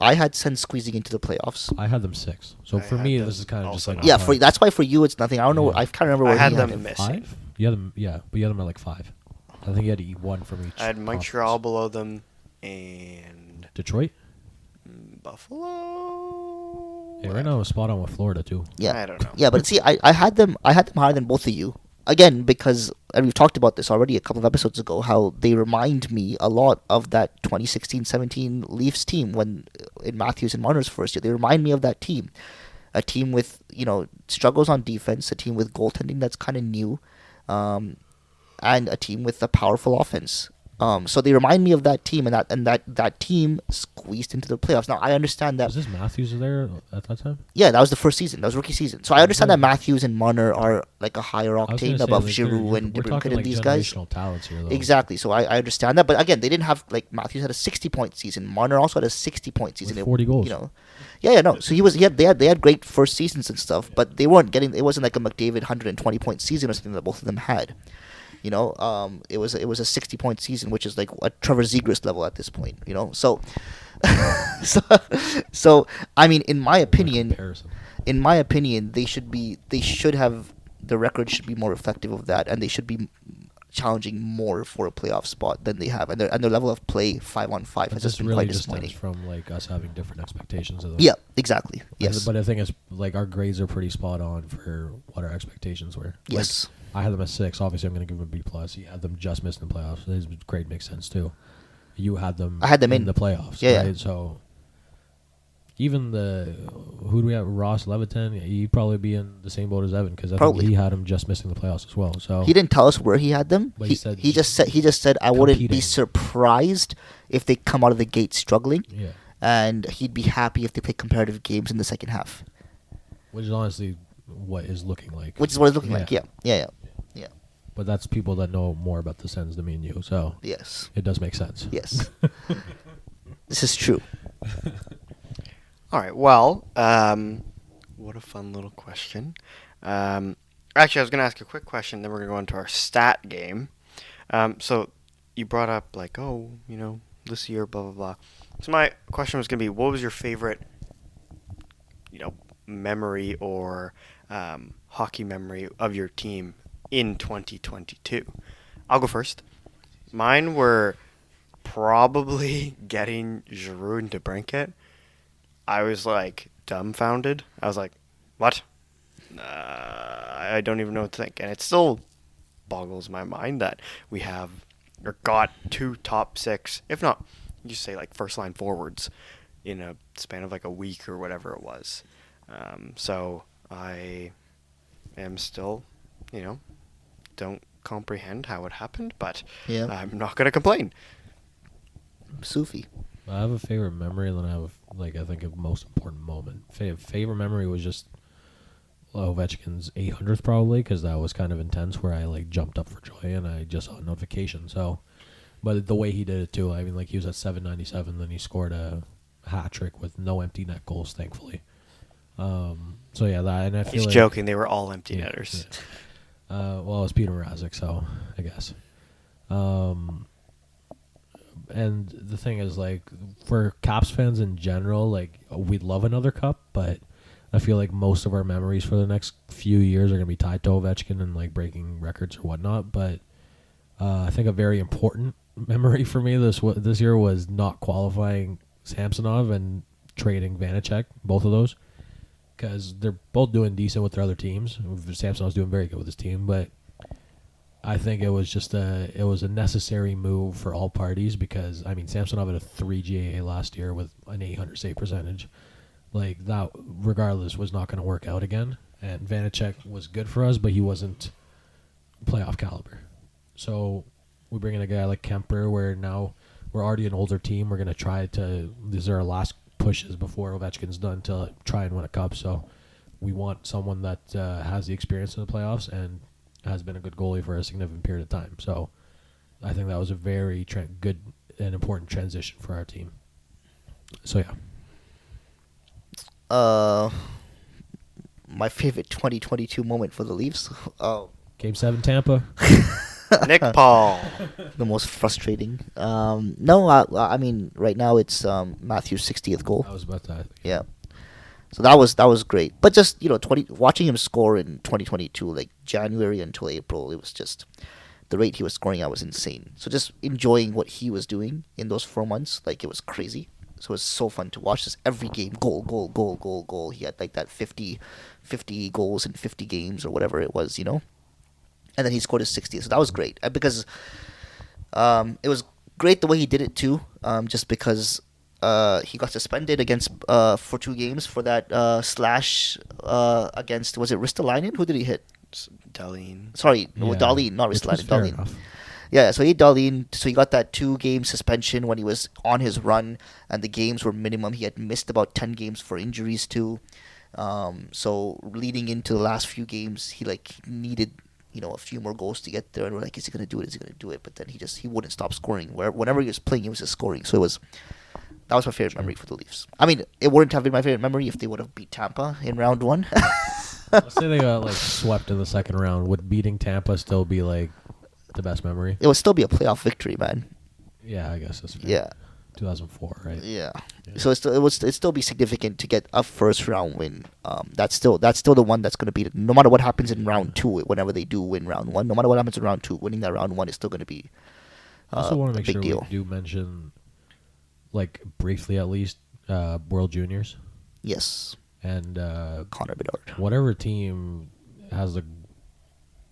I had Sens squeezing into the playoffs. I had them 6. So I for had me, them this is kind of just also like Yeah, not that's why for you it's nothing. I don't know. Yeah. I can't remember I where had he them had missing. 5. You had them, yeah, but you had them at like 5. I think you had to eat 1 from each. I had Montreal conference. below them and Detroit. Buffalo. Yeah, right now I'm spot on with Florida too. Yeah, I don't know. Yeah, but see, I had them higher than both of you. Again, because and we've talked about this already a couple of episodes ago, how they remind me a lot of that 2016-17 Leafs team when in Matthews and Marner's first year. They remind me of that team, a team with struggles on defense, a team with goaltending that's kind of new, and a team with a powerful offense. So they remind me of that team, and that team squeezed into the playoffs. Now I understand that. Was this Matthews there at that time? Yeah, that was the first season. That was rookie season. So I understand that Matthews and Marner are like a higher I was octane gonna say, above like, Giroux and we're DeBrincat talking and like these guys. generational talents here, though. Exactly. So I understand that, but again, they didn't have like Matthews had a 60-point season. Marner also had a 60-point season. With 40 goals. Yeah, no. So they had great first seasons and stuff, but they weren't getting. It wasn't like a McDavid 120-point season or something that both of them had. It was a 60-point season, which is like a Trevor Zegras level at this point. So, so I mean, in my opinion, Comparison. they should have the record should be more reflective of that, and they should be challenging more for a playoff spot than they have, and their level of play 5-on-5 But has this just been really quite just stems disappointing. from like us having different expectations of them. Yeah, exactly. Yes. But I think it's like our grades are pretty spot on for what our expectations were. Yes. Like, I had them at 6. Obviously, I'm going to give them a B plus. You had them just missing the playoffs. His grade makes sense too. You had them. I had them in. the playoffs. Yeah, right? yeah. So even who do we have? Ross Leviton. He'd probably be in the same boat as Evan because I think Probably. he had him just missing the playoffs as well. So He didn't tell us where he had them. But He he just said I wouldn't be competing. surprised if they come out of the gate struggling, yeah, and he'd be happy if they play comparative games in the second half, which is honestly what is looking like. which is what it's looking like. Yeah. But that's people that know more about the Sens than me and you. So Yes. it does make sense. Yes. This is true. All right. Well, what a fun little question. Actually, I was going to ask a quick question, then we're going to go into our stat game. So you brought up like, this year, blah, blah, blah. So my question was going to be, what was your favorite, memory or hockey memory of your team in 2022? I'll go first. Mine were probably getting Giroux into Brinket. I was like dumbfounded. I was like, what? I don't even know what to think. And it still boggles my mind that we have or got 2 top 6, if not, you say like first line forwards in a span of like a week or whatever it was. So I am still, don't comprehend how it happened, but Yeah. I'm not going to complain. Sufi. I have a favorite memory, and then I have I think a most important moment. Favorite memory was just Ovechkin's 800th probably, because that was kind of intense, where I jumped up for joy and I just saw a notification. So, but the way he did it too, I mean, he was at 797, then he scored a hat trick with no empty net goals, thankfully. So yeah, that, and I feel He's joking. They were all empty netters. Yeah. Well, it was Peter Mrazek, so I guess. And the thing is, for Caps fans in general, we'd love another cup, but I feel like most of our memories for the next few years are going to be tied to Ovechkin and breaking records or whatnot. But I think a very important memory for me this year was not qualifying Samsonov and trading Vanacek, both of those, because they're both doing decent with their other teams. Samsonov's doing very good with his team, but I think it was just a necessary move for all parties, because Samsonov had a 3 GAA last year with an 800 save percentage. That, regardless, was not going to work out again. And Vanacek was good for us, but he wasn't playoff caliber. So we bring in a guy like Kemper, where now we're already an older team. We're going to try to. These are our last pushes before Ovechkin's done to try and win a cup. So we want someone that has the experience in the playoffs and has been a good goalie for a significant period of time. So I think that was a very good and important transition for our team. So yeah. My favorite 2022 moment for the Leafs. Game 7 Tampa. Nick Paul. The most frustrating. No, I mean right now it's Matthew's 60th goal. I was about that. Yeah. So that was great. But just watching him score in 2022, January until April, it was just the rate he was scoring at was insane. So just enjoying what he was doing in those 4 months, it was crazy. So it was so fun to watch. Just every game, goal, goal, goal, goal, goal. He had that 50 goals in 50 games or whatever it was, And then he scored his 60th. So that was great because it was great the way he did it too. Just because he got suspended for 2 games for that slash against, was it Ristolainen? Who did he hit? Dahlin. Sorry, Yeah, Dahlin, not which was Ristolainen. fair Dahlin. enough. Yeah, so he hit Dahlin. So he got that 2-game suspension when he was on his run, and the games were minimum. He had missed about 10 games for injuries too. So leading into the last few games, he needed a few more goals to get there, and we're like, is he gonna do it? Is he gonna do it? But then he wouldn't stop scoring. Whenever he was playing, he was just scoring. So that was my favorite memory for the Leafs. I mean, it wouldn't have been my favorite memory if they would have beat Tampa in round 1. Let's say they got swept in the second round. Would beating Tampa still be the best memory? It would still be a playoff victory, man. Yeah, I guess that's fair. Yeah. 2004, right? Yeah. So it'd still be significant to get a first round win. That's still the one that's going to beat it. No matter what happens in round 2, whenever they do win round 1, no matter what happens in round 2, winning that round 1 is still going to be I also want to a make big sure deal. we do mention, briefly at least, World Juniors Yes. and Connor Bedard. whatever team has the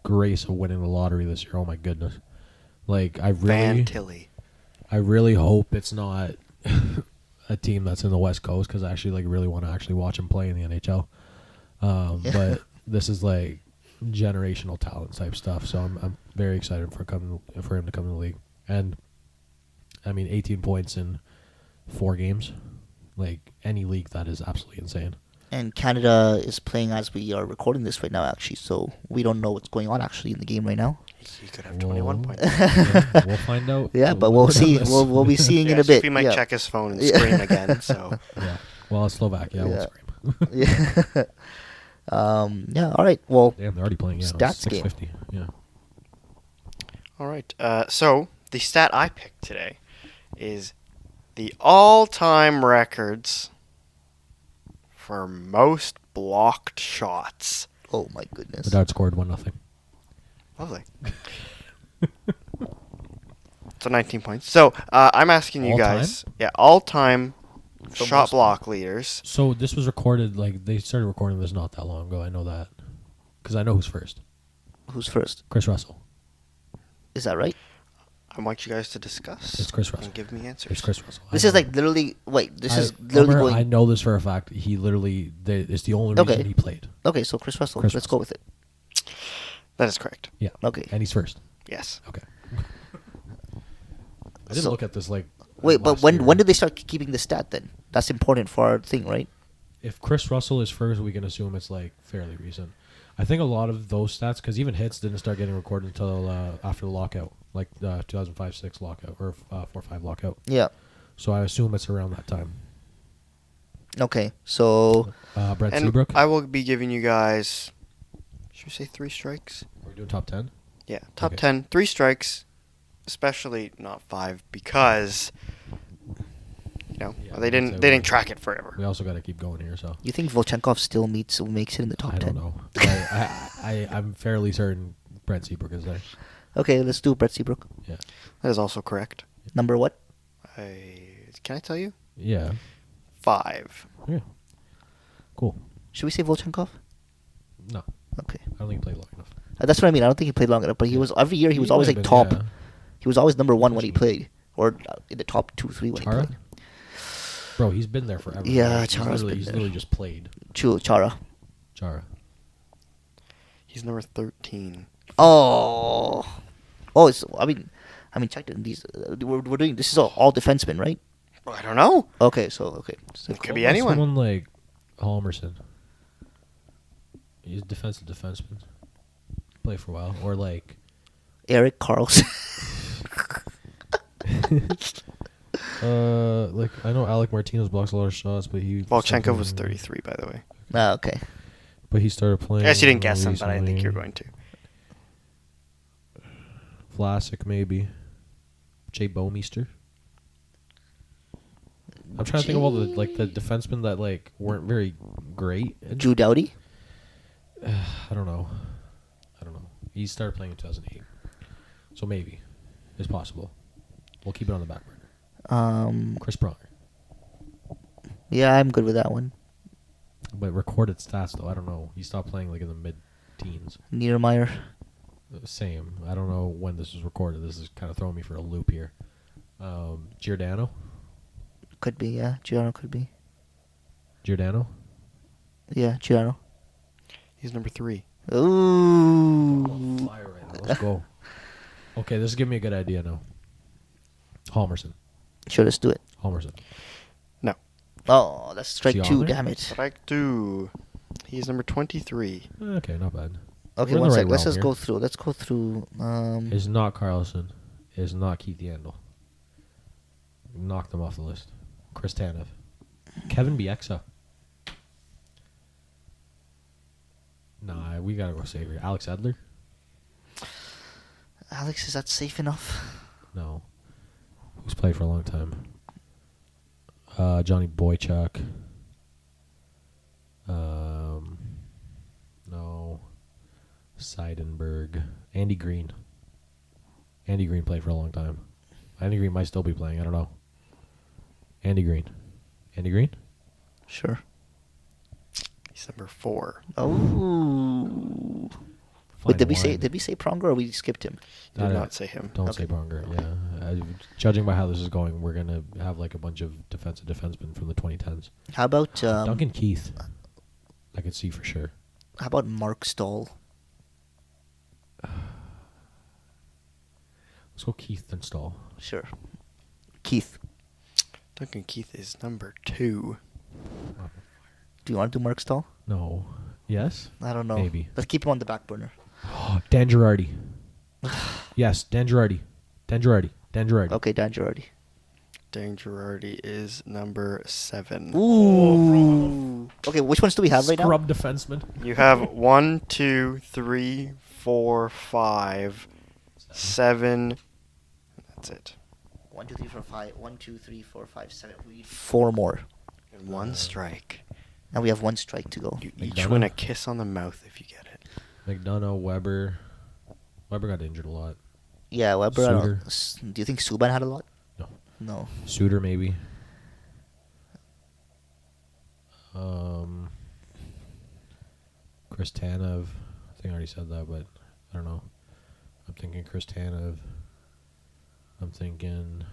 grace of winning the lottery this year. Oh my goodness! Van Tilly. I really hope it's not a team that's in the West Coast, because I actually really want to watch him play in the NHL. Yeah. But this is generational talent type stuff, so I'm very excited for him to come to the league. And 18 points in 4 games, any league, that is absolutely insane. And Canada is playing as we are recording this right now, actually. So we don't know what's going on actually in the game right now. He could have 21 points. Yeah, we'll find out. Yeah, but when we'll we're see. done this. We'll be seeing in a Sophie bit. might Yeah. check his phone and scream again. So Yeah. Well, it's Slovakia. Yeah. We'll scream. Yeah. Yeah. All right. Well, Damn, they're already playing. Yeah, Stats game. 650. Yeah. all right. So the stat I picked today is the all-time records for most blocked shots. Oh my goodness. Bedard scored 1-0. Lovely. So 19 points. So I'm asking you All guys, all-time For shot most- block leaders. So this was recorded, like, they started recording this not that long ago. I know that. Because I know who's first. Who's first? Chris Russell. Is that right? I want you guys to discuss. It's Chris Russell. And give me answers. It's Chris Russell. This I is know. like literally. Wait, this is I- literally Homer, going. I know this for a fact. He literally, it's the only Okay. reason he played. Okay, so Chris Russell. Chris Let's go Russell. with it. That is correct. Yeah. Okay. And he's first. Yes. Okay. I didn't So- look at this like. Wait, but last when year. did they start keeping the stat then? That's important for our thing, right? If Chris Russell is first, we can assume it's like fairly recent. I think a lot of those stats, because even hits didn't start getting recorded until after the lockout, like 2005-06 lockout or 4-5 lockout. Yeah. So I assume it's around that time. Okay, so Brent And Seabrook. I will be giving you guys, should we say 3 strikes? Are we doing top 10? Yeah, top Okay. 10, 3 strikes, especially not 5 because Yeah, they I'd say didn't we- track it forever. We also got to keep going here, so. you think Volchenkov still makes it in the top I 10? don't know. I'm fairly certain Brent Seabrook is there. Okay, let's do Brett Seabrook. Yeah. That is also correct. Number what? Can I tell you? Yeah. 5. Yeah. Cool. Should we say Volchenkov? No, Okay. I don't think he played long enough. That's what I mean. I don't think he played long enough, but he was every year he was always might like have top. been, yeah. He was always number 1 when he Pushing played, or in the top 2, 3 when Chara? he played. Bro, he's been there forever. Yeah, He's Chara's literally, been he's there. literally just played. Chara. Chara. He's number 13. Oh, it's. I mean, check it. These we're doing. This is all defensemen, right? Well, I don't know. Okay, so It could What be about anyone. Someone like Halmerson. He's a defensive defenseman. Play for a while. Or like Eric Carlson. like I know Alec Martinez blocks a lot of shots, but he Volchenkov was 33, by the way. Okay. But he started playing. I guess you didn't guess him, but I think recently. you're going to. Vlasic maybe. Jay Bowmeister. I'm trying to think of all the the defensemen that like weren't very great. Drew Doughty. I don't know. He started playing in 2008, so maybe it's possible. We'll keep it on the back burner. Chris Pronger, Yeah, I'm good with that one. but recorded stats though, I don't know. He stopped playing like in the mid-teens. Niedermeyer. Same. I don't know when this was recorded. This is kind of throwing me for a loop here. Giordano. Could be, yeah. Giordano could be. Giordano. Yeah, Giordano. He's number 3. Ooh. Fire right now. Let's go. Okay, this is giving me a good idea now. Halmerson. Sure, let's do it. Halmerson. No. Oh, that's strike Is he 2, on there? damn it. Strike 2. He's number 23. Okay, not bad. Okay, We're in one the sec. right Let's realm just here. go through. Let's go through. It's not Carlson. It's not Keith Yandel. Knock them off the list. Chris Tanev. Kevin Bieksa. Nah, we gotta go Savior. Alex Edler? Alex, is that safe enough? No. Who's played for a long time? Johnny Boychuk. No. Seidenberg. Andy Green. Andy Green played for a long time. Andy Green might still be playing. I don't know. Andy Green. Andy Green? Sure. He's number 4. Oh. Wait, did we say Pronger or we skipped him? Did not say him. Don't Okay. say Pronger. Yeah. Judging by how this is going, we're gonna have like a bunch of defensive defensemen from the 2010s. How about Duncan Keith. I could see for sure. How about Mark Stahl? Let's go Keith then Stahl. Sure. Keith. Duncan Keith is number 2. Do you want to do Mark Stahl? No. Yes? I don't know. Maybe. Let's keep him on the back burner. Dan Girardi. Yes, Dan Girardi. Dan Girardi. Dan Girardi. Okay, Dan Girardi. Dan Girardi is number 7. Ooh. Okay, which ones do we have right now? Scrub defenseman. You have 1, 2, 3, 4, 5, 7. That's it. 1, 2, 3, 4, 5. 1, 2, 3, 4, 5, 7. We need 4 more. And one strike. Now we have 1 strike to go. You each McDonough? win a kiss on the mouth if you get it. McDonough, Weber. Weber got injured a lot. Yeah, Weber. Suter. Do you think Subban had a lot? No. No. Suter, maybe. Chris Tanev. I think I already said that, but I don't know. I'm thinking Chris Tanev. I'm thinking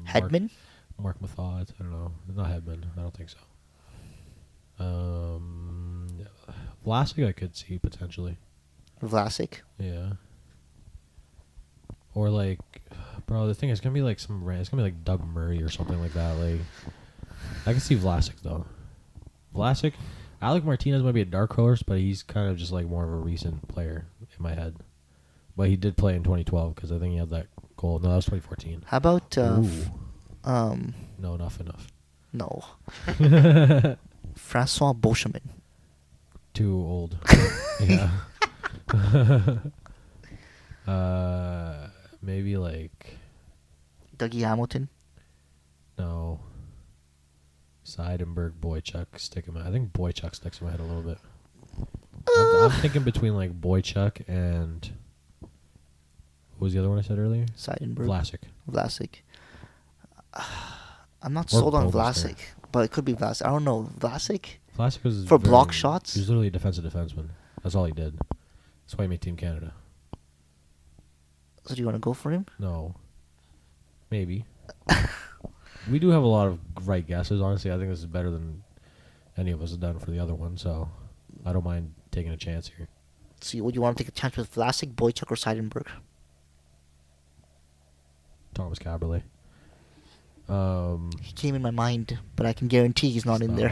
Hedman? Mark Mathod. I don't know. Not Hedman. I don't think so. Vlasic I could see potentially. Vlasic? Yeah. Or like, bro, the thing is, it's gonna be like it's gonna be like Doug Murray or something like that. Like, I can see Vlasic though. Vlasic, Alec Martinez might be a dark horse, but he's kind of just like more of a recent player in my head. But he did play in 2012 because I think he had that goal. No, that was 2014. How about Ooh. um No, enough. no. Francois Beauchemin? Too old. Yeah. Maybe like Dougie Hamilton? no. Seidenberg, Boychuk, stick him. I think Boychuk sticks in my head a little bit. I'm thinking between like Boychuk and what was the other one I said earlier? Seidenberg? Vlasic. I'm not Or sold on Bobster. Vlasic, but it could be Vlasic. I don't know. Vlasic? Vlasic was For block shots? He was literally a defensive defenseman. That's all he did. That's why he made Team Canada. So do you want to go for him? No. Maybe. We do have a lot of right guesses, honestly. I think this is better than any of us have done for the other one, so I don't mind taking a chance here. So would you want to take a chance with Vlasic, Boychuk, or Seidenberg? Thomas Caberlet. He came in my mind, but I can guarantee he's not in there.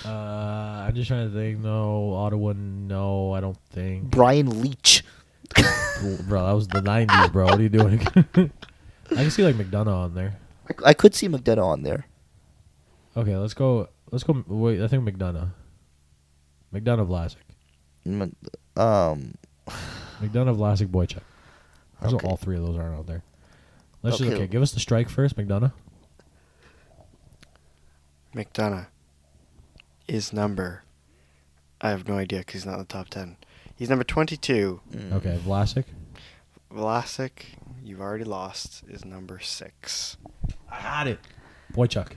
I'm just trying to think. No, Ottawa. No, I don't think. Brian Leach. Bro, that was the 90s, bro. What are you doing? I can see like McDonough on there. I could see McDonough on there. Okay, let's go. Wait, I think McDonough. McDonough, Vlasic. McDonough, Vlasic, Boychuk. There's Okay. all three of those aren't out there. Let's Okay. just give us the strike first, McDonough. McDonough is number. I have no idea because he's not in the top 10. He's number 22. Okay, Vlasic. Vlasic, you've already lost, is number 6. I had it. Boychuk.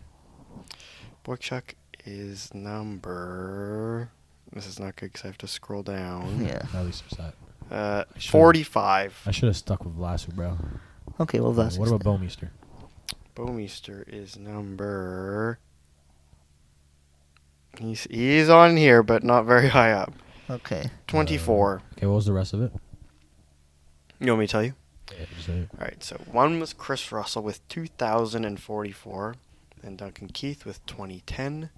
Boychuk is number. This is not good because I have to scroll down. Yeah. At least there's that. 45. I should have stuck with Vlasic, bro. Okay, well, Vlasic. What about Bouwmeester? Bouwmeester is number. He's on here, but not very high up. Okay. 24. Okay, what was the rest of it? You want me to tell you? Yeah, just say it. All right, so one was Chris Russell with 2,044, then Duncan Keith with 2010,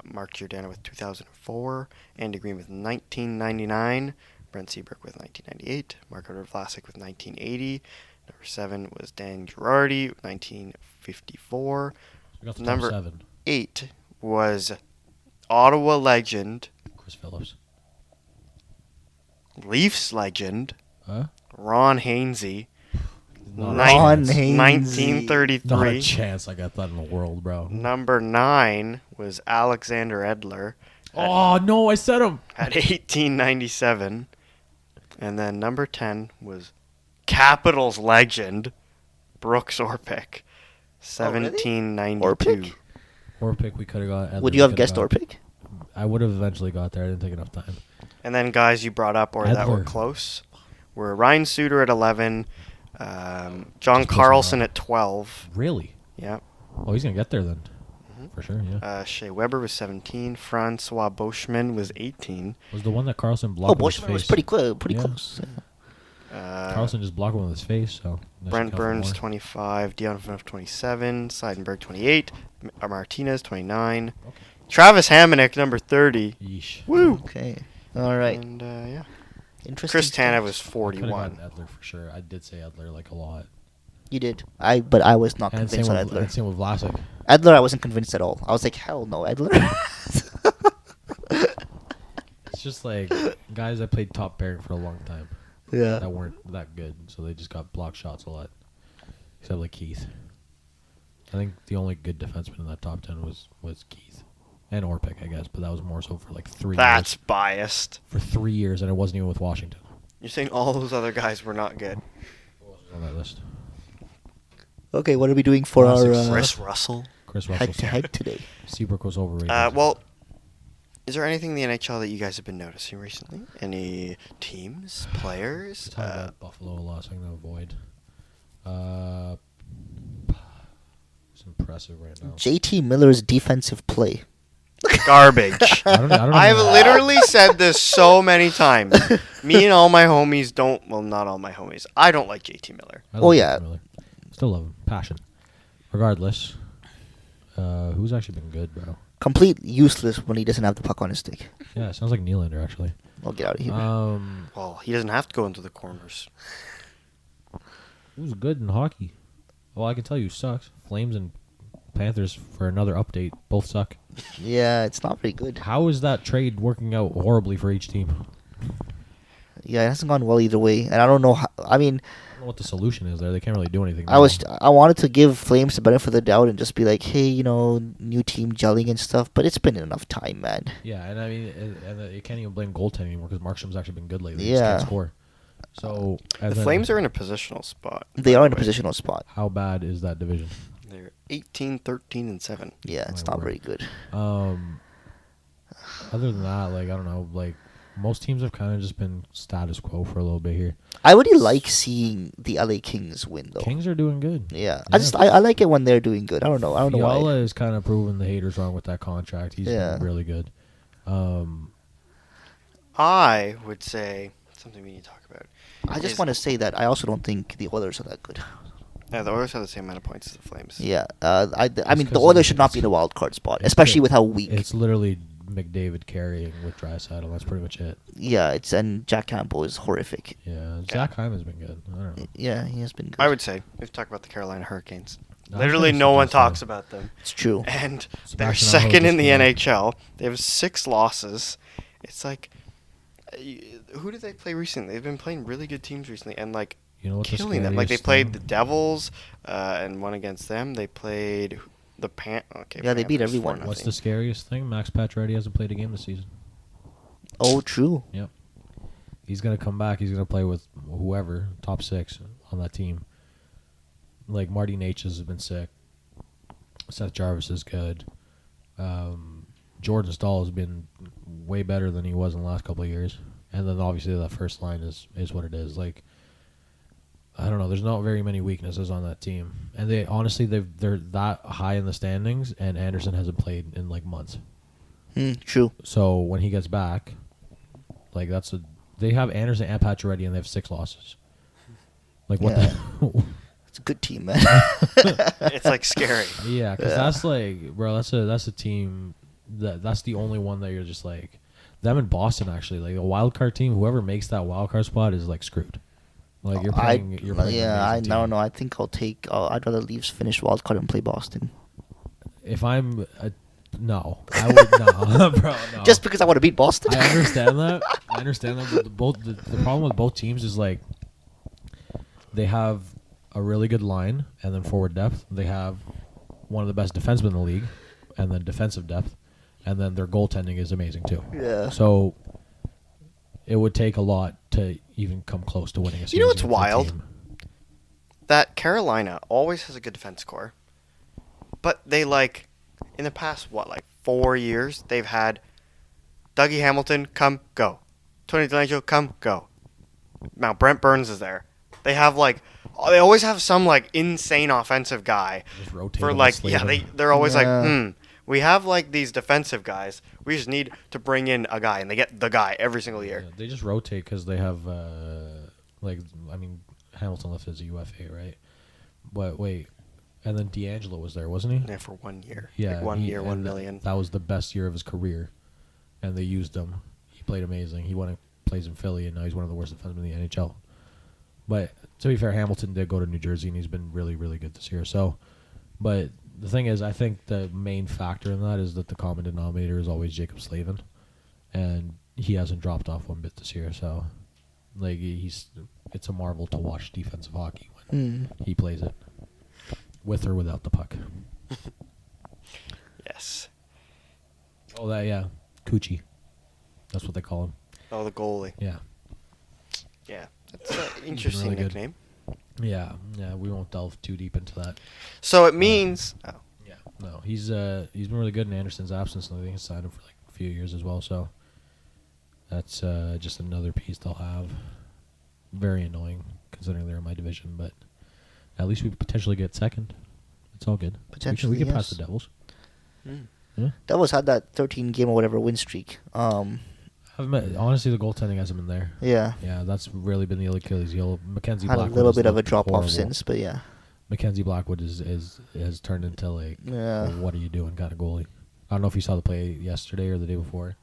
Mark Giordano with 2004, Andy Green with 1999, Brent Seabrook with 1998, Mark-Otto Vlasic with 1980, number 7 was Dan Girardi with 1954, We got the Number- top 7. 8 was Ottawa legend, Chris Phillips. Leafs legend, Huh? Ron Hainsey, Not a Ron chance. Hainsey. 1933. Not a chance I got that in the world, bro. Number 9 was Alexander Edler Oh, no, I said him. at 1897. And then number 10 was Capitals legend Brooks Orpik, 1792. Orpik? Or pick we could have got. Edler, Would we you have coulda guessed got- Orpik? I would have eventually got there. I didn't take enough time. And then guys you brought up or that were Edler. close were Ryan Suter at 11, John Just pissing Carlson off. at 12. Really? Yeah. Oh, he's going to get there then. Mhm. For sure, yeah. Shea Weber was 17. Francois Beauchemin was 18. Was the one that Carlson Oh, blocked with his Beauchemin was face. pretty Yeah. close. Carlson just blocked one with his face, so. that Brent should count for Burns more. 25, Dion Phaneuf 27, Seidenberg 28, Martinez 29, Okay. Travis Hamonic number 30. Yeesh. Woo! Okay. All right. And yeah, Interesting. Chris Tanev was I coulda 41. gotten Edler for sure. I did say Edler like a lot. You did. But I was not And same convinced on with, Edler. and same with Vlasic. Edler, I wasn't convinced at all. I was like, hell no, Edler. It's just like guys that played top pairing for a long time. Yeah. that weren't that good, so they just got blocked shots a lot. Except like Keith. I think the only good defenseman in that top 10 was Keith. And Orpik, I guess, but that was more so for like 3 That's years. biased. For 3 years, and it wasn't even with Washington. You're saying all those other guys were not good. Who else was on that list? Okay, what are we doing for our Chris Russell. Chris Russell. head-to-head today? Seabrook was overrated. Well, is there anything in the NHL that you guys have been noticing recently? Any teams, players? Let's talk about Buffalo a lot, so I'm going to avoid. It's impressive right now. JT Miller's defensive play. Garbage. I don't know. I've literally said this so many times. Me and all my homies don't. Well, not all my homies. I don't like JT Miller. I Oh, love yeah. JT Miller. Still love him. Passion. Regardless, who's actually been good, bro? Complete useless when he doesn't have the puck on his stick. Yeah, sounds like Nylander, actually. I'll get out of here. Well, he doesn't have to go into the corners. Who's good in hockey? Well, I can tell you, sucks. Flames and Panthers, for another update, both suck. Yeah, it's not very good. How is that trade working out horribly for each team? Yeah, it hasn't gone well either way, and I don't know how. I mean, I don't know what the solution is there. They can't really do anything. I wanted to give Flames the benefit of the doubt and just be like, hey, new team gelling and stuff, but it's been enough time, man. Yeah, and I mean, you can't even blame goaltending anymore because Markstrom's actually been good lately. He Yeah. just can't score. So The Flames are in a positional spot. They by are the in a way. positional spot. How bad is that division? They're 18, 13, and 7. Yeah, it's My not word. very good. Other than that, like I don't know, like most teams have kind of just been status quo for a little bit here. I really like seeing the LA Kings win, though. Kings are doing good. Yeah, Yeah. I like it when they're doing good. I don't know why. Fiala is kind of proving the haters wrong with that contract. He's Yeah. been really good. I would say something we need to talk about. I just want to say that I also don't think the Oilers are that good. Yeah, the Oilers have the same amount of points as the Flames. Yeah, I mean the 'cause Oilers of- should not be in a wild card spot, especially with how weak. It's literally McDavid carrying with Draisaitl. That's pretty much it. Yeah, and Jack Campbell is horrific. Yeah, Zach Hyman's been good. I don't know. Yeah, he has been good. I would say, if you talk about the Carolina Hurricanes, I literally think no one Sebastian- talks about them. It's true. And they're Sebastian Aho second in just the won. NHL. They have 6 losses. It's like, who did they play recently? They've been playing really good teams recently and like You know what the killing them. Like they scariest played the thing- Devils and won against them. They played the Okay, Yeah, they beat Panthers everyone. 4-0. What's the scariest thing? Max Pacioretty hasn't played a game this season. Oh, true. Yep. He's gonna come back. He's gonna play with whoever top 6 on that team. Like Marty Natchez has been sick. Seth Jarvis is good. Jordan Stahl has been way better than he was in the last couple of years. And then obviously that first line is what it is. Like I don't know. There's not very many weaknesses on that team, and they honestly they're that high in the standings. And Anderson hasn't played in like months. True. So when he gets back, like they have Anderson and Pacioretty and they have 6 losses. Like what Yeah. the It's a good team, man. It's like scary. Yeah, because that's like, bro, that's a team that's the only one that you're just like them in Boston actually like a wild card team. Whoever makes that wild card spot is like screwed. Like you're playing. You're playing yeah, an amazing team. I think I'd rather Leafs finish wild card and play Boston. If I'm no, I would no, bro. No. Just because I want to beat Boston. I understand that. But the problem with both teams is like they have a really good line and then forward depth. They have one of the best defensemen in the league, and then defensive depth, and then their goaltending is amazing too. Yeah. So it would take a lot to even come close to winning a series. You know what's against that wild? team. That Carolina always has a good defense core, but they like in the past 4 years they've had Dougie Hamilton come go, Tony DeLangelo come go. Now Brent Burns is there. They have they always have some insane offensive guy Just rotate for them and slate them. they're always Yeah. we have these defensive guys. We just need to bring in a guy, and they get the guy every single year. Yeah, they just rotate because they have Hamilton left as a UFA, right? But wait, and then D'Angelo was there, wasn't he? Yeah, for 1 year. Yeah, 1 year, and 1 million. That was the best year of his career, and they used him. He played amazing. He went and plays in Philly, and now he's one of the worst defensemen in the NHL. But to be fair, Hamilton did go to New Jersey, and he's been really, really good this year. So, but the thing is, I think the main factor in that is that the common denominator is always Jacob Slavin, and he hasn't dropped off one bit this year. So Like it's a marvel to watch defensive hockey when he plays it, with or without the puck. Yes. Oh, Coochie. That's what they call him. Oh, the goalie. Yeah. Yeah. That's an interesting really good. nickname. Yeah. We won't delve too deep into that. So it means. Oh. Yeah. No, he's been really good in Anderson's absence, and I think he signed him for like a few years as well. So that's just another piece they'll have. Very annoying considering they're in my division, but at least we could potentially get second. It's all good. Potentially, we can pass yes. the Devils. Mm. Yeah. Devils had that 13 game or whatever win streak. Honestly, the goaltending hasn't been there. Yeah. Yeah, that's really been the Achilles heel. Mackenzie Had a Blackwood little has bit of a looked drop off horrible. since, but yeah. Mackenzie Blackwood has turned into like, Yeah. what are you doing kind of goalie. I don't know if you saw the play yesterday or the day before.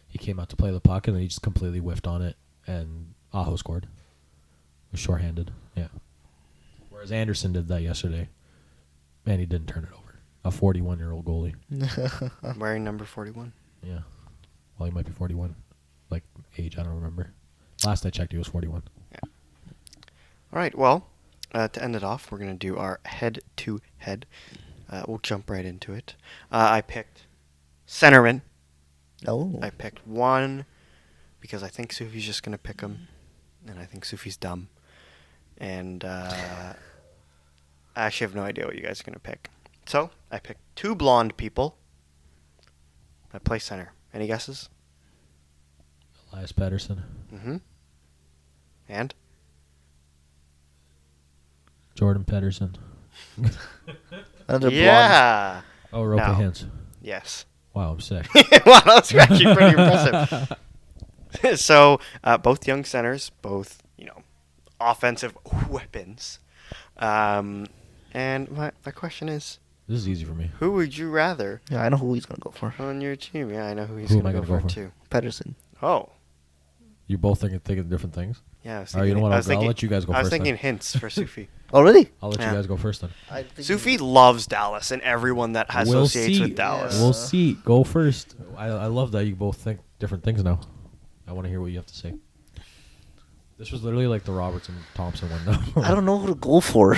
He came out to play the puck and then he just completely whiffed on it, and Aho scored. Was shorthanded. Yeah. Whereas Anderson did that yesterday, and he didn't turn it over. A 41-year-old goalie. Wearing number 41. Yeah. Well, he might be 41. Like age, I don't remember. Last I checked, he was 41. Yeah. All right. Well, to end it off, we're going to do our head-to-head. We'll jump right into it. I picked centerman. Oh. I picked one because I think Sufi's just going to pick him, and I think Sufi's dumb. And I actually have no idea what you guys are going to pick. So I picked two blonde people that play center. Any guesses? Elias Pettersson. Mm-hmm. And? Jordan Pettersson. Another blonde. Yeah. Oh, Roope No. Hintz. Yes. Wow, I'm sick. Wow, that's actually pretty impressive. So, both young centers, both, offensive weapons. And my question is, This is easy for me. who would you rather Yeah, I know who he's going to go for. on your team? Yeah, I know who he's Who am going I to gonna go go for, for? too. Pettersson. Oh. You're both thinking different things? Yeah, I was All right, you know what? I was I'll let you guys go I was first thinking then. hints for Sufi. Oh, really? I'll let Yeah. you guys go first then. Sufi loves Dallas and everyone that associates with Dallas. We'll see. Go first. I love that you both think different things now. I want to hear what you have to say. This was literally like the Robertson Thompson one. No. I don't know who to go for.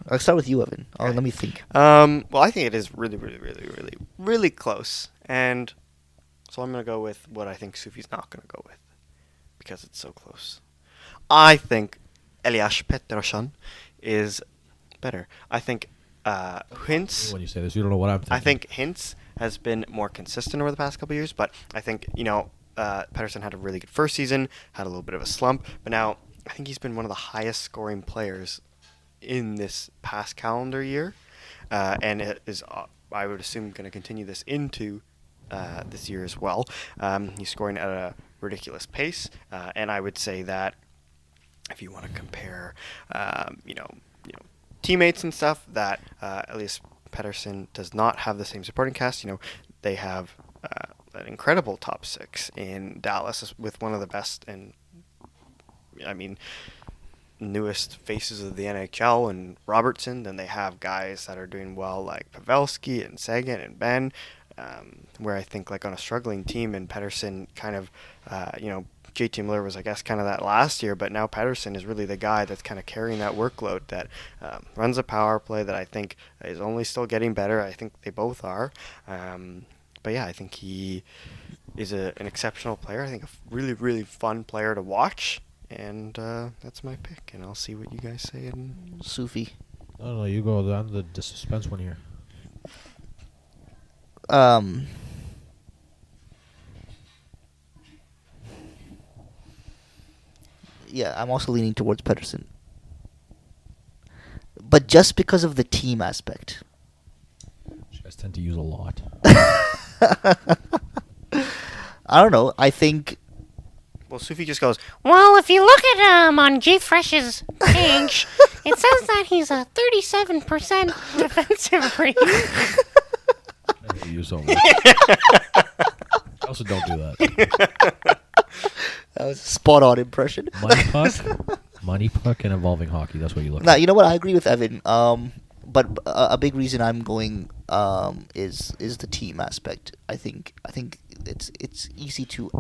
I'll start with you, Evan. Oh, let me think. Well, I think it is really, really, really, really, really close. And so I'm going to go with what I think Sufi's not going to go with because it's so close. I think Elias Pettersson is better. I think Hintz... When you say this, you don't know what I'm thinking. I think Hintz has been more consistent over the past couple of years, but I think, Pettersson had a really good first season, had a little bit of a slump, but now I think he's been one of the highest scoring players in this past calendar year, and it is, I would assume, going to continue this into this year as well. He's scoring at a ridiculous pace, and I would say that if you want to compare, teammates and stuff, that Elias Pettersson does not have the same supporting cast. They have an incredible top six in Dallas with one of the best and, newest faces of the NHL and Robertson. Then they have guys that are doing well like Pavelski and Sagan and Ben, where I think like on a struggling team, and Pettersson kind of, JT Miller was, I guess, kind of that last year, but now Pettersson is really the guy that's kind of carrying that workload, that runs a power play that I think is only still getting better. I think they both are. But yeah, I think he is an exceptional player. I think a really, really fun player to watch. And that's my pick. And I'll see what you guys say. Sufi. No, you go down the suspense one here. Yeah, I'm also leaning towards Pettersson. But just because of the team aspect. You guys tend to use a lot. I don't know. I think... Well, Sufi just goes, Well, if you look at on JFresh's page, it says that he's a 37% defensive rating. I hate you so much. I also don't do that. That was a spot-on impression. Money puck, and evolving hockey. That's what you look Nah, at. you know what? I agree with Evan. But a big reason I'm going is the team aspect. I think it's easy to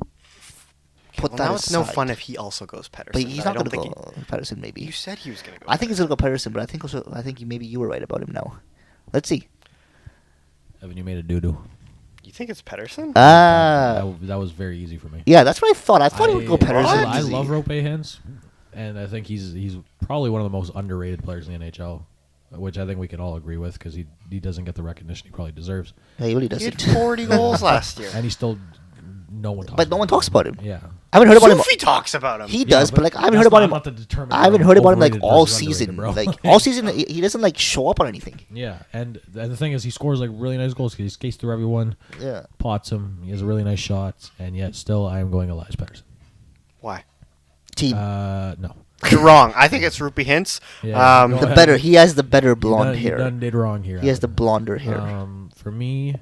put Well, that now it's no aside. fun if he also goes Pettersson. But he's I not don't going to think go Pettersson, maybe. You said he was going to go. I think he's going to go Pettersson, but I think maybe you were right about him now. Let's see. Evan, you made a doo-doo. You think it's Pettersson? That was very easy for me. Yeah, that's what I thought. I thought he would go What? Pettersson. I easy. love Roope Hintz, and I think he's probably one of the most underrated players in the NHL, which I think we can all agree with because he doesn't get the recognition he probably deserves, Yeah, he really He had doesn't. 40 goals last year. and he's still no one. Talks But no one talks about him. Yeah, I haven't heard about him. Sophie talks about him. He does, but like I haven't that's heard about not- him. not to determine I haven't whether heard about him like overrated all versus underrated, season. bro. Like all season, he doesn't like show up on anything. Yeah, and the thing is, he scores like really nice goals. He skates through everyone, Yeah. pots him. He has a really nice shot, and yet still, I am going Elias Pettersson. Why? Team. No. You're wrong. I think it's Roope Hintz. Yeah, go The ahead. better. He has the better blonde You hair. done did wrong here. He has the Evan. blonder hair. For me,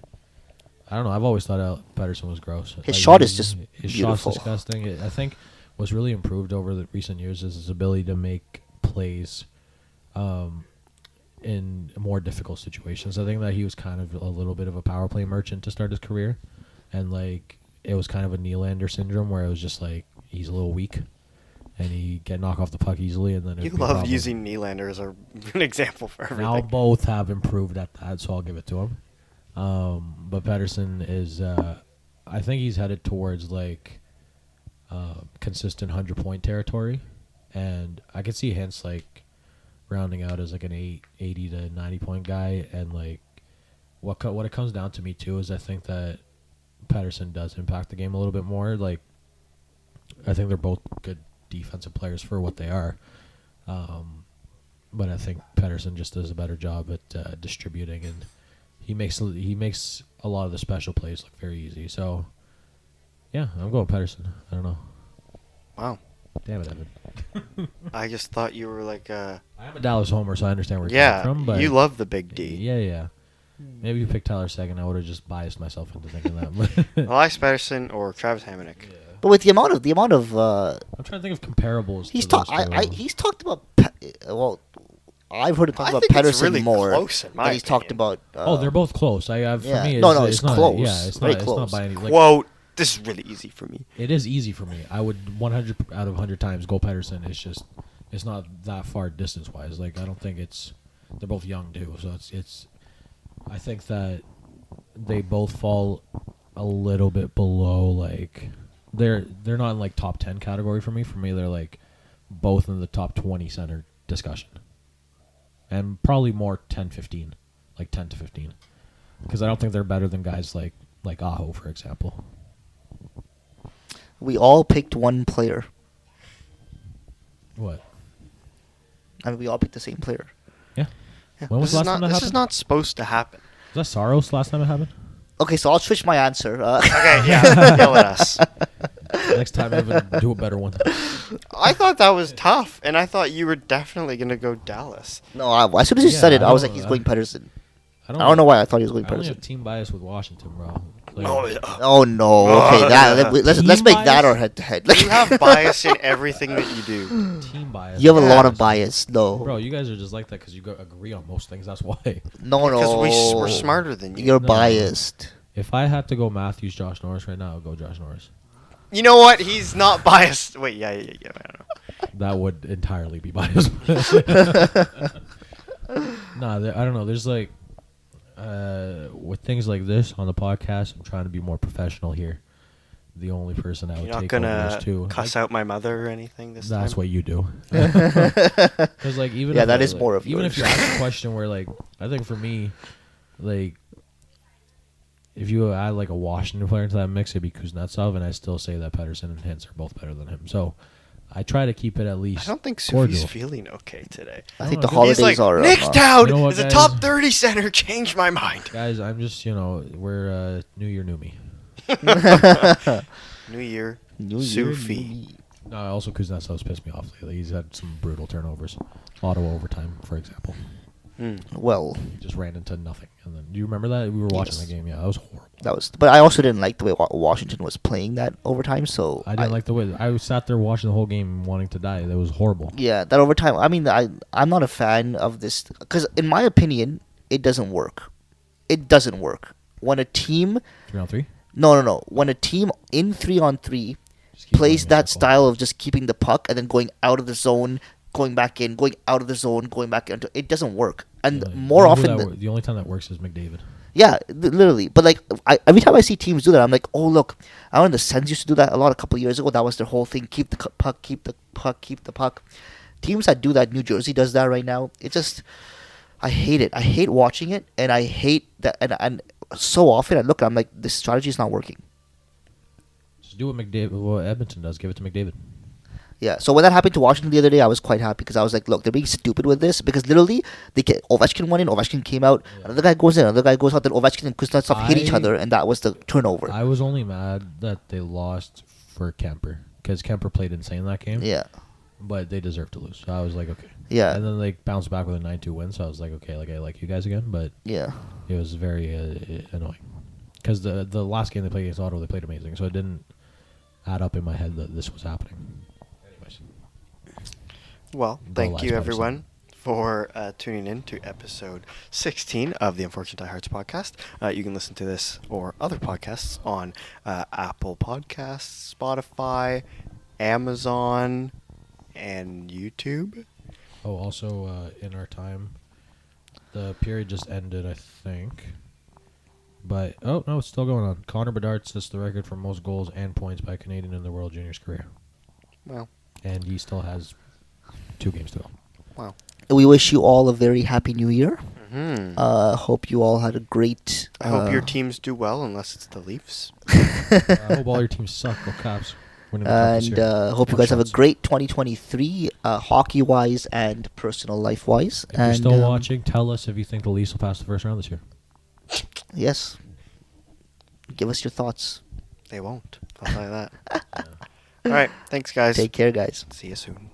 I don't know. I've always thought Pettersson was gross. His shot is just his beautiful. shot's disgusting. I think what's really improved over the recent years is his ability to make plays in more difficult situations. I think that he was kind of a little bit of a power play merchant to start his career, and like it was kind of a Nylander syndrome where it was just like he's a little weak. And he get knocked off the puck easily, and then You it'd be a love problem. using Nylander as an example for everything. Now both have improved at that, so I'll give it to him. But Pettersson is, I think he's headed towards like consistent 100-point territory, and I could see Hintz like rounding out as like an 80 to 90-point guy, and like what it comes down to me too is I think that Pettersson does impact the game a little bit more. Like I think they're both good defensive players for what they are. But I think Pettersson just does a better job at distributing, and he makes a lot of the special plays look very easy. So, yeah, I'm going Pettersson. I don't know. Wow. Damn it, Evan. I just thought you were like I am a Dallas homer, so I understand where you're yeah, coming from. But you love the big D. Yeah. Maybe if you picked Tyler second, I would have just biased myself into thinking that. Elias Pettersson or Travis Hamonic. Yeah. But with the amount of I'm trying to think of comparables. he's to talked. those two. He's talked about. Well, I've heard him talk I about think it's Pettersson really more close, in my than he's talked opinion. about. They're both close. For yeah. me, No, it's it's not, close. Yeah, it's Very not. It's close. not by any. Like, Quote, this is really easy for me. it is easy for me. I would 100 out of 100 times go Pettersson. It's not that far distance wise. Like I don't think they're both young too. So it's I think that they both fall a little bit below like they're not in like top 10 category for me. For me, they're like both in the top 20 center discussion, and probably more 10-15, like 10 to 15, because I don't think they're better than guys like Aho, for example. We all picked one player. What? I mean, we all picked the same player. Yeah. Yeah. When was the last time that This happened? is not supposed to happen. Was that Saros last time it happened? Okay, so I'll switch my answer. Okay, yeah, yell at us. Next time, Evan, do a better one. I thought that was tough, and I thought you were definitely gonna go Dallas. No, as soon as you Yeah, said it, I I was don't- like, he's going Pettersson. I I don't know why I thought he was going I only have Pettersson. team bias with Washington, bro. Like, Oh no! Okay, let's Team make that bias? our head to head. You have bias in everything that you do. team bias. You have a lot Yes. of bias. No, Bro, you guys are just like that because you agree on most things. That's why. no. Because we're smarter than you. You're No. biased. If I had to go Matthews, Josh Norris right now, I would go Josh Norris. You know what? He's not biased. Wait, yeah. I don't know. That would entirely be biased. Nah, I don't know. There's like, with things like this on the podcast, I'm trying to be more professional here. The only person I would You're not take over gonna is two. cuss out my mother or anything this time. That's what you do. Because like even Yeah, if that I, is like, more of even if you yours. ask a question where like I think for me, like if you add like a Washington player into that mix, it'd be Kuznetsov, and I still say that Pettersson and Hintz are both better than him. So I try to keep it at least. I don't think cordial. Sophie's feeling okay today. I think Oh, the good. holidays He's like, are. Nick Dowd You know what, is a guys? top 30 center. Changed my mind. Guys, I'm just we're New Year, new me. New year, New Year, Sophie. new- No, also Kuznetsov's pissed me off lately. He's had some brutal turnovers, a lot of overtime, for example. Well, He just ran into nothing. And then do you remember that we were watching Yes. that game? Yeah, that was horrible. that was. But I also didn't like the way Washington was playing that overtime. So I didn't like the way I sat there watching the whole game, wanting to die. That was horrible. Yeah, that overtime. I mean, I'm not a fan of this because, in my opinion, it doesn't work. It doesn't work when a team. 3-on-3. No. When a team in 3-on-3 Just keep plays going in a that circle. style of just keeping the puck and then going out of the zone, going back in, going out of the zone, going back into. It doesn't work. And Yeah, more you know often, the only time that works is McDavid. yeah, literally. But like, every time I see teams do that, I'm like, oh look, I don't know. The Sens used to do that a lot a couple of years ago. That was their whole thing: keep the puck, keep the puck, keep the puck. Teams that do that, New Jersey does that right now. It just, I hate it. I hate watching it, and I hate that. And so often I look, I'm like, this strategy is not working. Just do what Edmonton does. Give it to McDavid. Yeah. So when that happened to Washington the other day, I was quite happy because I was like, look, they're being stupid with this because literally Ovechkin went in, Ovechkin came out, Yeah. another guy goes in, another guy goes out, then Ovechkin and Kuznetsov hit each I- other, and that was the turnover. I was only mad that they lost for Kemper because Kemper played insane that game. Yeah. But they deserved to lose. So I was like, okay. Yeah. And then they bounced back with a 9-2 win. So I was like, okay, like I like you guys again, but Yeah. it was very annoying because the last game they played against Ottawa, they played amazing. So it didn't add up in my head that this was happening. Anyways, Well, Go thank Lions, you Pettersson. everyone for tuning in to episode 16 of the Unfortunate Diehards podcast. You can listen to this or other podcasts on Apple Podcasts, Spotify, Amazon, and YouTube. oh, also in our time, the period just ended, I think. But oh no, it's still going on. Connor Bedard sets the record for most goals and points by a Canadian in the World Juniors career, Well, and he still has 2 games to go. wow. We wish you all a very happy new year. Hmm. Hope you all had a great. I hope your teams do well, unless it's the Leafs. I hope all your teams suck. Go Caps. Winning the cup this And year. hope you More guys have a shots. great 2023, hockey wise and personal life wise. If And you're still watching, tell us if you think the Leafs will pass the first round this year. Yes. Give us your thoughts. They won't. I'll tell you that. All right. Thanks, guys. Take care, guys. See you soon.